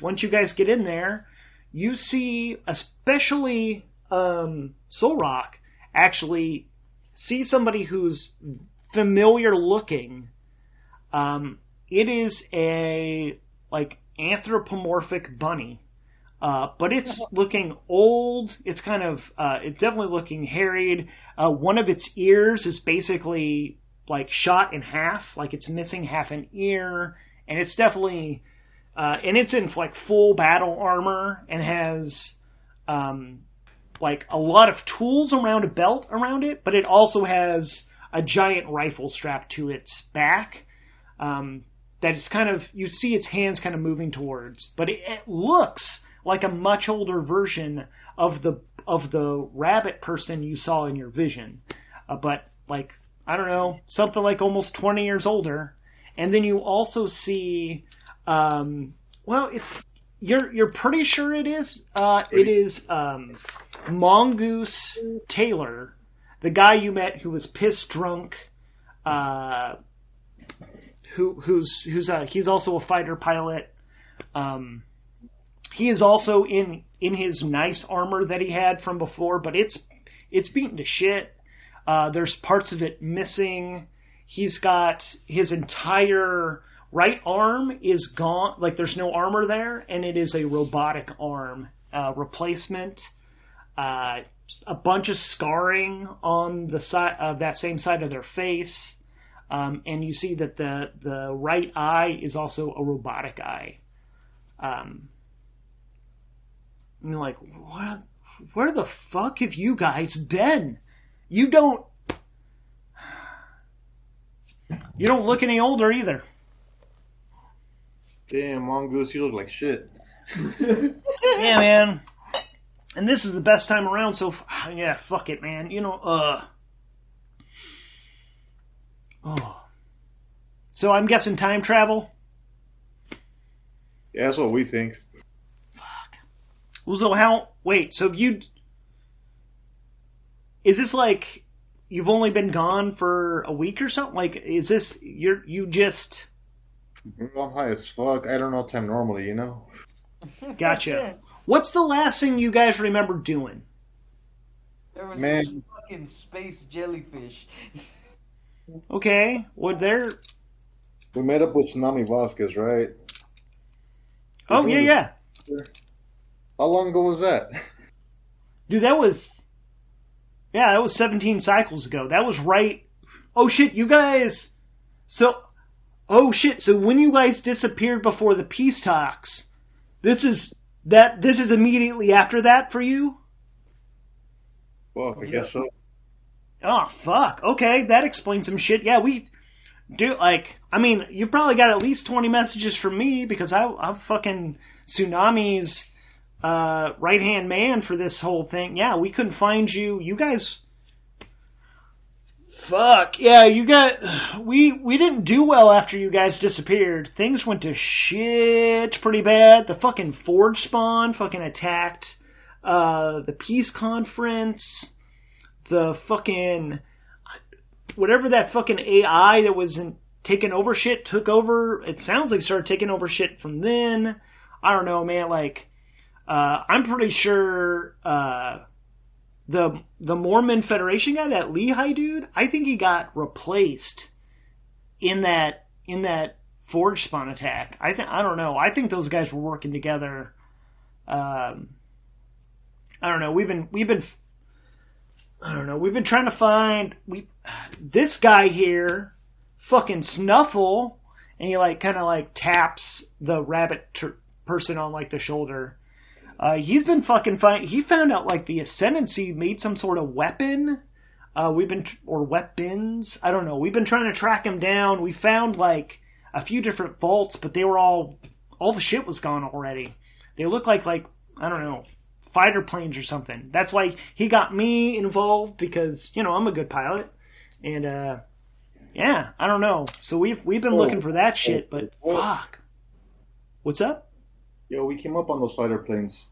once you guys get in there, you see, especially Solrock, actually see somebody who's familiar looking. It is a like anthropomorphic bunny. But it's looking old. It's kind of, it's definitely looking harried. One of its ears is basically like shot in half, like it's missing half an ear, and it's definitely, and it's in like full battle armor and has, like a lot of tools around a belt around it, but it also has a giant rifle strapped to its back, that is kind of, you see its hands kind of moving towards, but it looks like a much older version of the rabbit person you saw in your vision, but like, I don't know, something like almost 20 years older. And then you also see, well, it's you're pretty sure it is Mongoose Taylor, the guy you met who was pissed drunk, he's also a fighter pilot. He is also in his nice armor that he had from before, but it's beaten to shit. There's parts of it missing. He's got his entire right arm is gone. Like there's no armor there, and it is a robotic arm replacement. A bunch of scarring on the side of that same side of their face, and you see that the right eye is also a robotic eye. And you're like, what? Where the fuck have you guys been? You don't look any older either. Damn, Mongoose, you look like shit. Yeah, man. And this is the best time around, so yeah, fuck it, man. So I'm guessing time travel? Yeah, that's what we think. Well, so is this like you've only been gone for a week or something? Like, is this you just? I'm high as fuck. I don't know time normally, you know. Gotcha. What's the last thing you guys remember doing? There was this fucking space jellyfish. Okay, what there? We met up with Tsunami Vasquez, right? Oh yeah. How long ago was that? Dude, that was 17 cycles ago. That was right. Oh shit, you guys. So when you guys disappeared before the peace talks, this is immediately after that for you? Fuck, I guess so. Oh, fuck. Okay, that explains some shit. Yeah, we do, like, I mean, you probably got at least 20 messages from me because I'm fucking Tsunami's right-hand man for this whole thing. Yeah, we couldn't find you. You guys... Fuck. Yeah, we didn't do well after you guys disappeared. Things went to shit pretty bad. The fucking Forge spawn fucking attacked the peace conference. The fucking... Whatever that fucking AI that was taking over shit took over. It sounds like it started taking over shit from then. I don't know, man. Like, I'm pretty sure the Mormon Federation guy, that Lehigh dude, I think he got replaced in that in that Forge Spawn attack. I don't know. I think those guys were working together. I don't know. We've been trying to find this guy here, fucking Snuffle, and he like kind of like taps the rabbit person on like the shoulder. He's been fucking he found out like the Ascendancy made some sort of weapon. Or weapons. I don't know. We've been trying to track him down. We found like a few different vaults, but they were all the shit was gone already. They look like I don't know, fighter planes or something. That's why he got me involved, because I'm a good pilot, and yeah, I don't know. So we've been looking for that shit, but fuck. What's up? Yo, we came up on those fighter planes.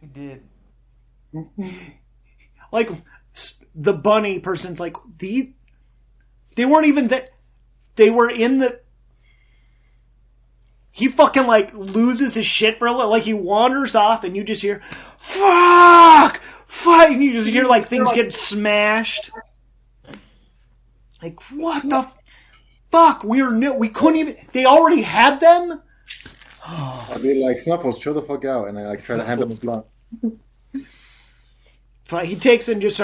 We did. Like the bunny person's like they weren't even that. They were in the. He fucking like loses his shit for a little. Like he wanders off, and you just hear, "Fuck, fuck," and you just hear like things get smashed. Like what the fuck? We couldn't even. They already had them. I'd be like, Snuffles, chill the fuck out, and I like try to hand him a blunt. But he takes it and just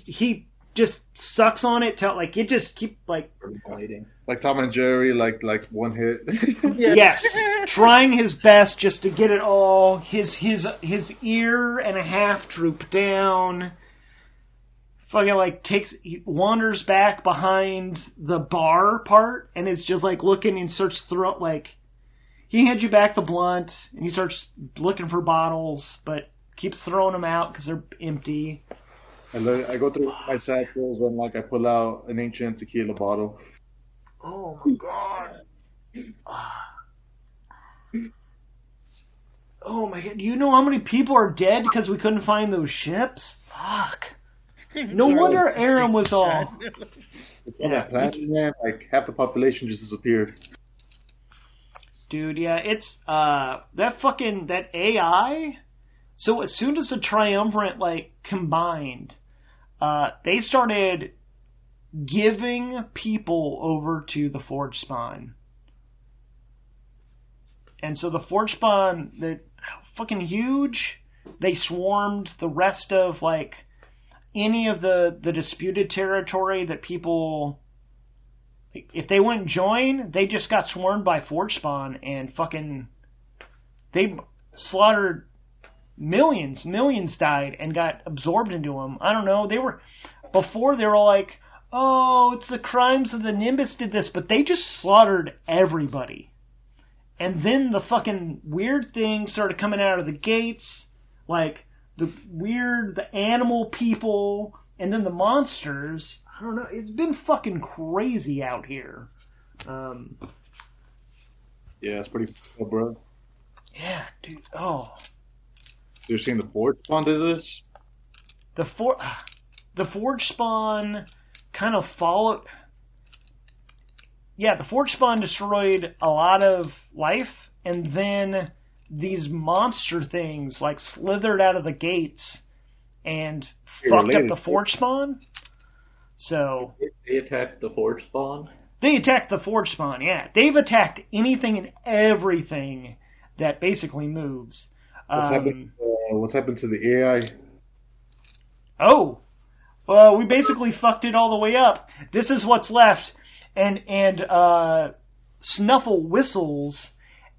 he just sucks on it till like it just keep like Biting. Like Tom and Jerry, like one hit. Yes, trying his best just to get it all. His ear and a half droop down. Fucking like he wanders back behind the bar part and is just like looking and starts throwing like he hands you back the blunt and he starts looking for bottles, but keeps throwing them out because they're empty. And then I go through my satchels and like I pull out an ancient tequila bottle. Oh my god! Oh my god! You know how many people are dead because we couldn't find those ships? Fuck! No wonder Aaron was all. Yeah, planet, man, like half the population just disappeared. Dude, yeah, it's that AI. So as soon as the Triumvirate like combined, they started giving people over to the Forge Spawn. And so the Forge Spawn, they're fucking huge. They swarmed the rest of like any of the disputed territory that people, if they wouldn't join, they just got swarmed by Forge Spawn and fucking they slaughtered millions died and got absorbed into them. I don't know. They were all like, oh, it's the crimes of the Nimbus did this, but they just slaughtered everybody. And then the fucking weird things started coming out of the gates, like the animal people, and then the monsters. I don't know. It's been fucking crazy out here. Yeah, it's pretty cool, bro. Yeah, dude. Oh. You're seeing the Forge Spawn did this? The Forge Spawn kind of followed. Yeah, the Forge Spawn destroyed a lot of life, and then these monster things like slithered out of the gates and fucked up the Forge Spawn. So they attacked the Forge Spawn? They attacked the Forge Spawn, yeah. They've attacked anything and everything that basically moves. What's happened to the AI? Oh, well, we basically fucked it all the way up. This is what's left, and Snuffle whistles,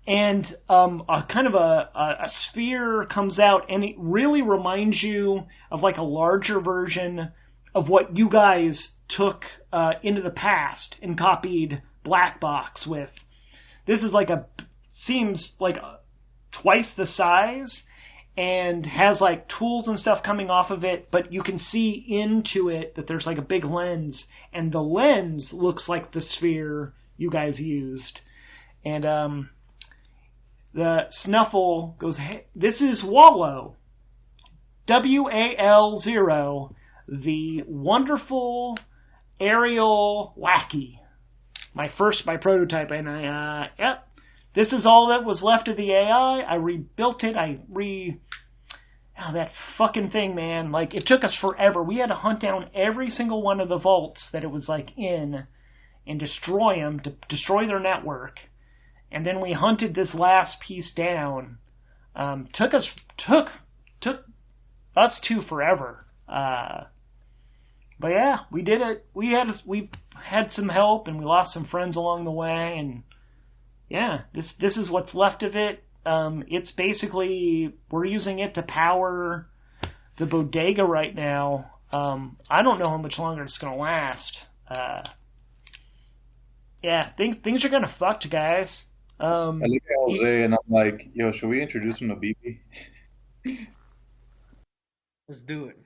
and a kind of a sphere comes out, and it really reminds you of like a larger version of what you guys took into the past and copied Black Box with. This is like seems like twice the size and has like tools and stuff coming off of it, but you can see into it that there's like a big lens, and the lens looks like the sphere you guys used. And the Snuffle goes, hey, this is Wallow, WAL0, the wonderful aerial lackey. My prototype, and yep. This is all that was left of the AI. I rebuilt it. That fucking thing, man. Like, it took us forever. We had to hunt down every single one of the vaults that it was, like, in. and destroy them, to destroy their network. And then we hunted this last piece down. Took us two forever. But yeah, we did it. We had some help, and we lost some friends along the way. And yeah, this is what's left of it. It's basically, we're using it to power the bodega right now. I don't know how much longer it's gonna last. Yeah, things are gonna fucked, guys. I look at Jose and I'm like, yo, should we introduce him to BB? Let's do it.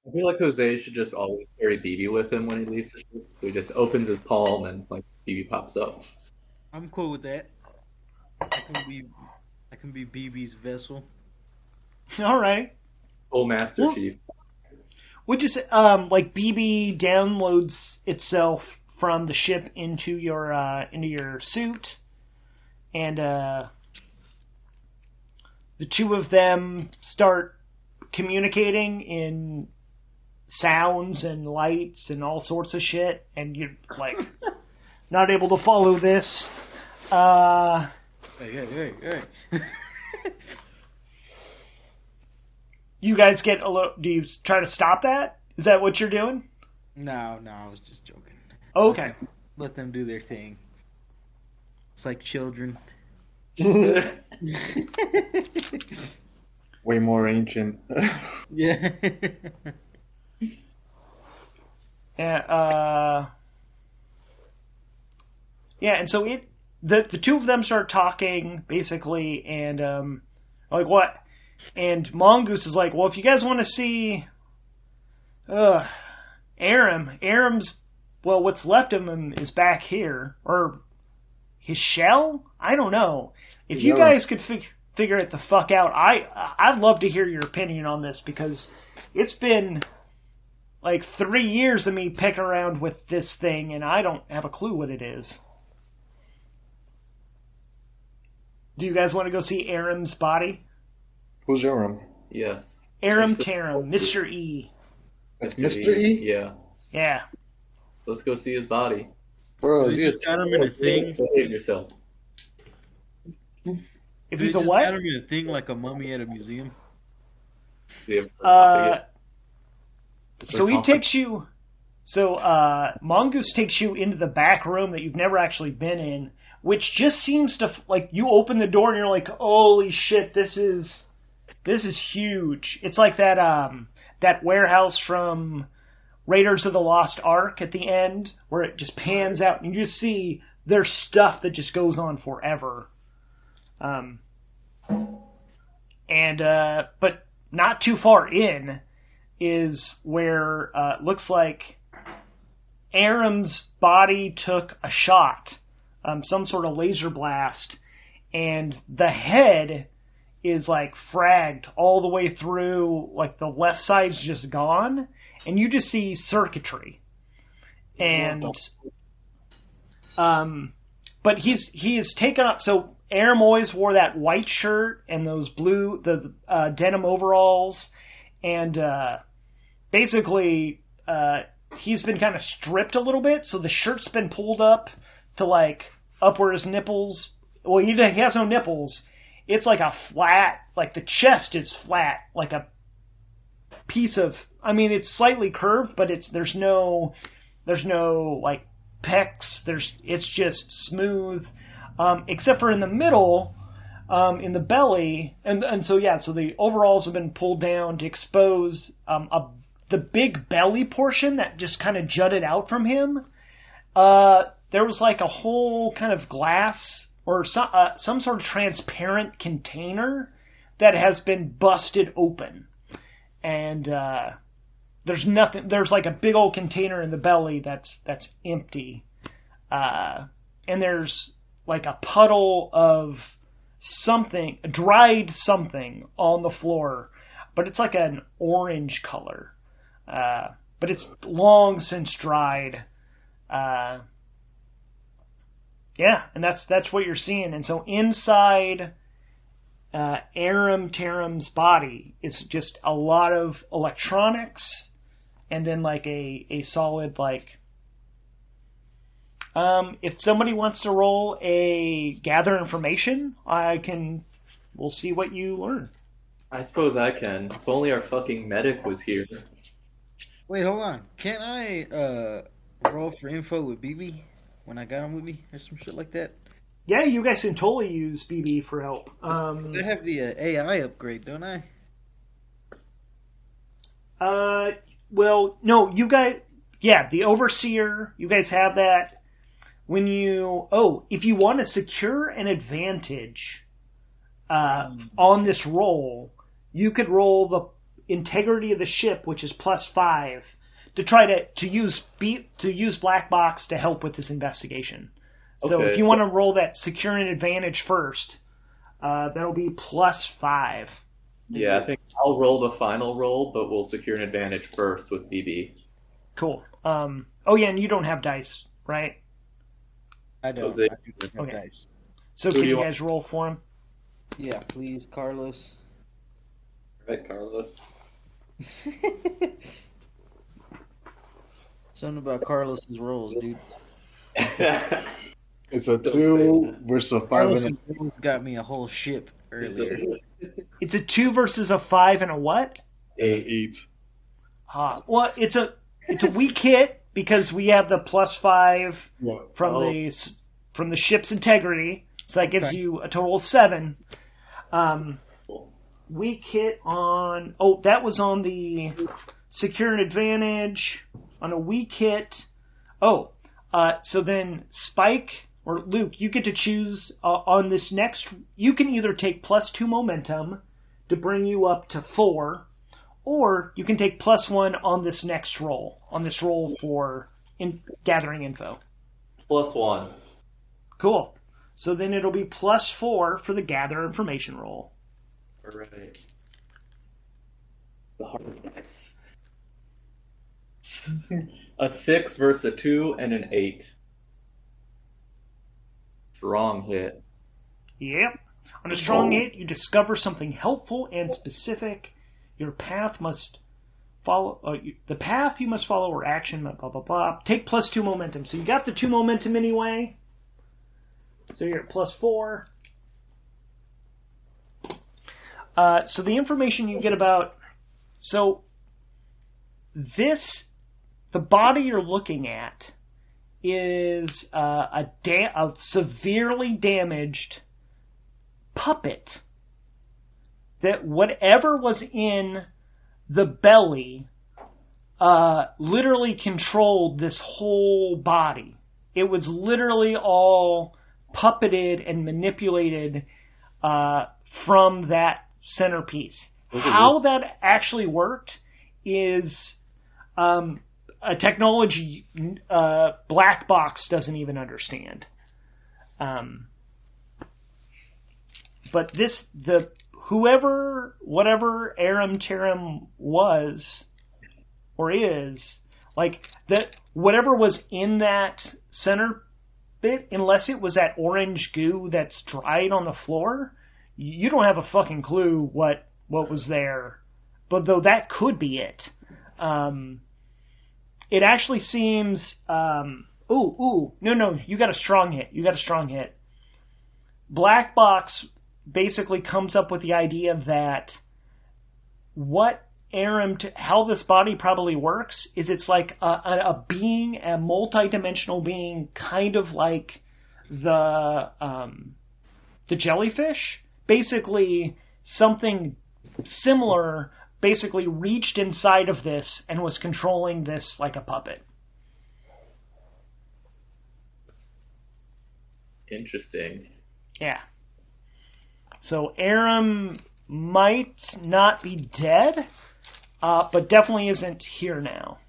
I feel like Jose should just always carry BB with him when he leaves the ship. So he just opens his palm and like BB pops up. I'm cool with that. I can be BB's vessel. All right. Full Master Chief. Which is like BB downloads itself from the ship into your suit, and the two of them start communicating in sounds and lights and all sorts of shit, and you're like not able to follow this. Hey. You guys get a little. Do you try to stop that? Is that what you're doing? No, I was just joking. Okay. Let them do their thing. It's like children. Way more ancient. Yeah. Yeah. Yeah, and so the two of them start talking basically, and like what? And Mongoose is like, well, if you guys want to see, Aram's, well, what's left of him is back here, or his shell? I don't know. If you guys could figure it the fuck out, I'd love to hear your opinion on this, because it's been like 3 years of me picking around with this thing, and I don't have a clue what it is. Do you guys want to go see Aram's body? Who's Aram? Yes. Aram Taram, Mr. E. That's Mr. E? Yeah. Yeah. Let's go see his body. Bro, They just got him in a thing. Behave yourself. If They he's a just what? got him in a thing like a mummy at a museum. So he takes you. So Mongoose takes you into the back room that you've never actually been in, which just seems to like you open the door and you're like, holy shit, this is huge. It's like that warehouse from Raiders of the Lost Ark at the end, where it just pans out and you just see there's stuff that just goes on forever. But not too far in is where it looks like Aram's body took a shot, some sort of laser blast, and the head is like fragged all the way through, like the left side's just gone, and you just see circuitry. And but he is taken up. So Aram always wore that white shirt and those the denim overalls, and basically he's been kind of stripped a little bit, so the shirt's been pulled up to like up where his nipples. Well, he has no nipples. It's like a flat, like the chest is flat, like a piece of. I mean, it's slightly curved, but there's no like pecs. It's just smooth, except for in the middle, in the belly, and so the overalls have been pulled down to expose the big belly portion that just kind of jutted out from him. There was like a whole kind of glass or some sort of transparent container that has been busted open, and there's nothing. There's like a big old container in the belly that's empty, and there's like a puddle of something, dried something on the floor, but it's like an orange color, but it's long since dried. Yeah, and that's what you're seeing. And so inside Aram Taram's body is just a lot of electronics and then like a solid like. If somebody wants to roll a gather information, we'll see what you learn. I suppose I can. If only our fucking medic was here. Wait, hold on. Can't I roll for info with BB when I got him with me or some shit like that? Yeah, you guys can totally use BB for help. I have the AI upgrade, don't I? Well, no, you guys, yeah, the Overseer, you guys have that. If you want to secure an advantage on this roll, you could roll the integrity of the ship, which is +5, to try to use Black Box to help with this investigation. So Okay, if you want to roll that secure an advantage first, that'll be +5. Yeah, I think I'll roll the final roll, but we'll secure an advantage first with BB. Cool. Oh yeah, and you don't have dice, right? I don't. Jose. I do have Okay. dice. So Who can do you you guys roll for him? Yeah, please, Carlos. Right, Carlos? Something about Carlos's rolls, dude. It's a Don't say 2 versus a 5 Carlos's and rolls got me a whole ship earlier. It's a 2 versus a 5 and a what? an 8. Well, it's a weak hit because we have the +5 from Oh. the ship's integrity, so that gives Okay. you a total of 7. Weak hit on that was on the secure an advantage on a weak hit. So then Spike or Luke, you get to choose on this next. You can either take +2 momentum to bring you up to 4. Or you can take +1 on this next roll. On this roll for gathering info. +1. Cool. So then it'll be +4 for the gather information roll. Alright. The hard dice. A 6 versus a 2 and an 8. Strong hit. Yep. On a strong hit, you discover something helpful and specific. Your path must follow. The path you must follow or action. Blah blah blah. Take +2 momentum. So you got the 2 momentum anyway. So you're at +4. So the information you get about. So the body you're looking at is a severely damaged puppet. That whatever was in the belly literally controlled this whole body. It was literally all puppeted and manipulated from that centerpiece. How that actually worked is a technology Black Box doesn't even understand. But whatever Aram Teram was or is, like that, whatever was in that center bit, unless it was that orange goo that's dried on the floor, you don't have a fucking clue what was there. But though that could be it. It actually seems. No, you got a strong hit. Black Box basically comes up with the idea that how this body probably works is it's like a being, a multi-dimensional being, kind of like the jellyfish. Basically, something similar basically reached inside of this and was controlling this like a puppet. Interesting. Yeah. So Aram might not be dead, but definitely isn't here now.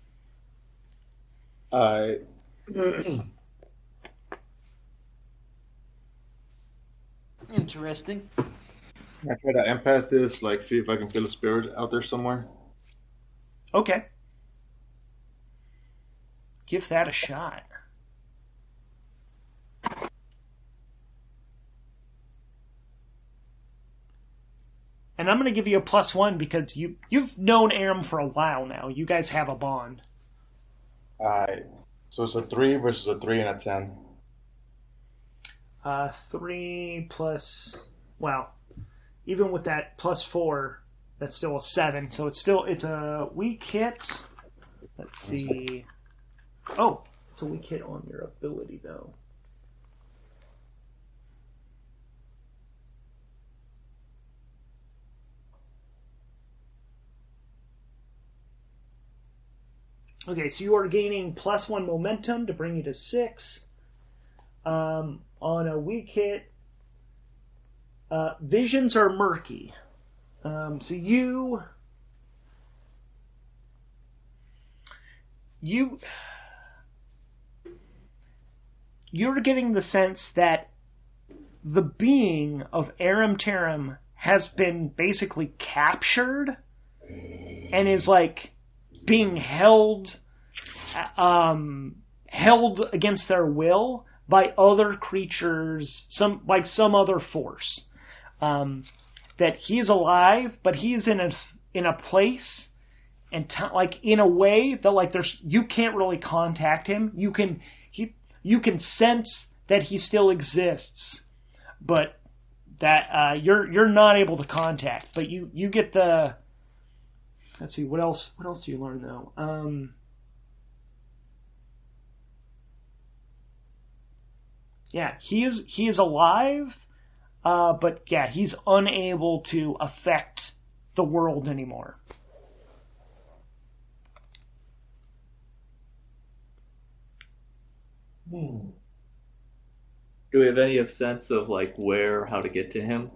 Interesting. I try to empath this, like see if I can feel a spirit out there somewhere. Okay. Give that a shot. And I'm going to give you a +1 because you've known Aram for a while now. You guys have a bond. Alright. So it's a 3 versus a 3 and a 10. 3 plus, well, even with that +4, that's still a 7. So it's a weak hit. Let's see. Oh, it's a weak hit on your ability though. Okay, so you are gaining +1 momentum to bring you to 6. On a weak hit, visions are murky. So you're getting the sense that the being of Aram Taram has been basically captured and is like being held against their will by other creatures, some other force. That he is alive, but he is in a place and like in a way that like you can't really contact him. You can sense that he still exists, but that you're not able to contact. But you get the. Let's see, what else do you learn though? Yeah, he is alive, but yeah, he's unable to affect the world anymore. Do we have any sense of like how to get to him?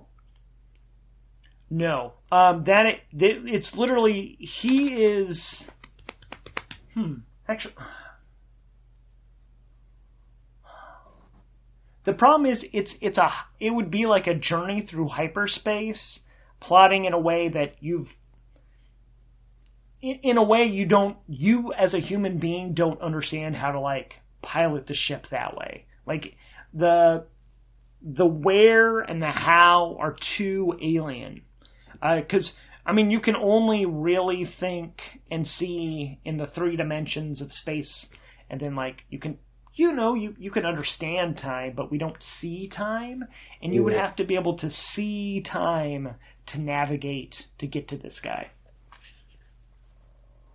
No, it's literally he is. Actually, the problem is it would be like a journey through hyperspace, plotting in a way that you as a human being don't understand how to like pilot the ship that way. Like the where and the how are too alien. Because, I mean, you can only really think and see in the 3 dimensions of space, and then, like, you can understand time, but we don't see time, and you would have to be able to see time to navigate to get to this guy.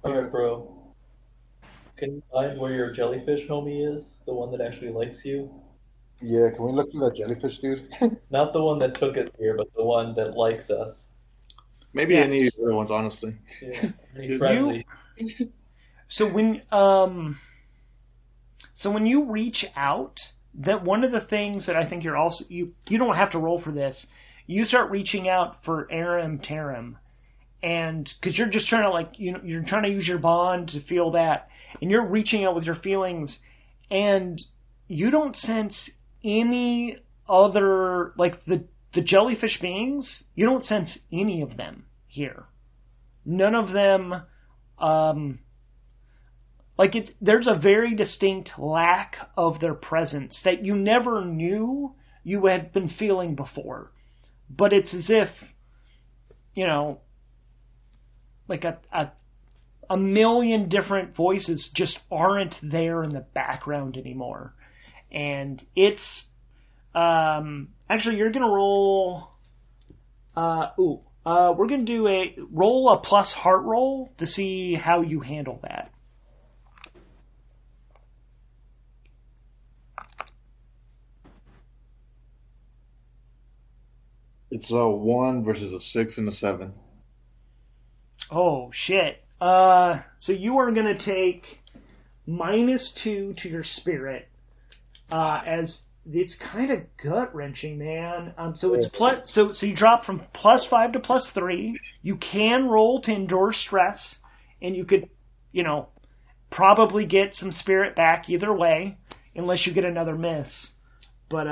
Alright, bro. Can you find where your jellyfish homie is? The one that actually likes you? Yeah, can we look for that jellyfish dude? Not the one that took us here, but the one that likes us. Maybe any of these other ones, honestly. Yeah, pretty friendly. So when you reach out, that one of the things that I think you don't have to roll for this. You start reaching out for Aram Taram, and because you're just trying to like you're trying to use your bond to feel that, and you're reaching out with your feelings, and you don't sense any other like the jellyfish beings. You don't sense any of them here. None of them. There's a very distinct lack of their presence that you never knew you had been feeling before. But it's as if, like a million different voices just aren't there in the background anymore. And it's, actually you're going to roll, we're going to roll a plus heart roll to see how you handle that. It's a 1 versus a 6 and a 7. Oh, shit. So you are going to take -2 to your spirit, as it's kind of gut-wrenching, man. So it's so you drop from +5 to +3. You can roll to endure stress, and you could, probably get some spirit back either way, unless you get another miss. But,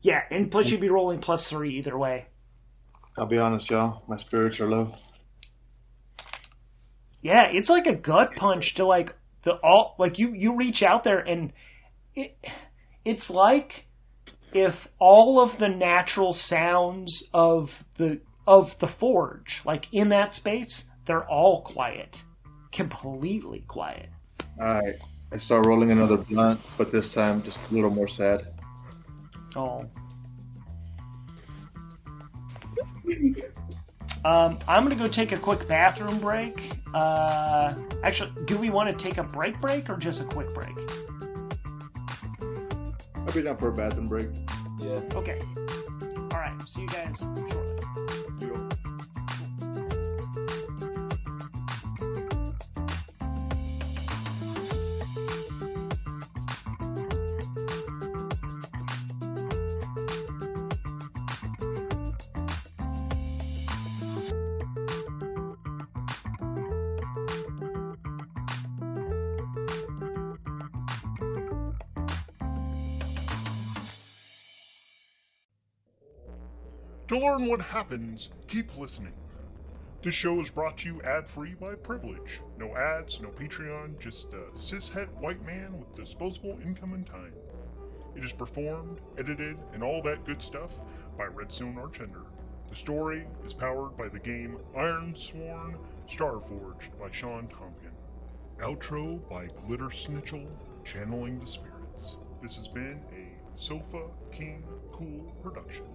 yeah, and plus you'd be rolling +3 either way. I'll be honest, y'all. My spirits are low. Yeah, it's like a gut punch to you reach out there and it's like if all of the natural sounds of the forge, like in that space, they're all quiet. Completely quiet. Alright. I start rolling another blunt, but this time just a little more sad. Oh. I'm going to go take a quick bathroom break. Actually, do we want to take a break or just a quick break? I'll be down for a bathroom break. Yeah. Okay. All right. See you guys shortly. To learn what happens, keep listening. This show is brought to you ad-free by privilege. No ads, no Patreon, just a cishet white man with disposable income and time. It is performed, edited, and all that good stuff by Redstone Archender. The story is powered by the game Ironsworn, Starforged by Shawn Tomkin. Outro by Glitter Snitchel, channeling the spirits. This has been a Sofa King Cool production.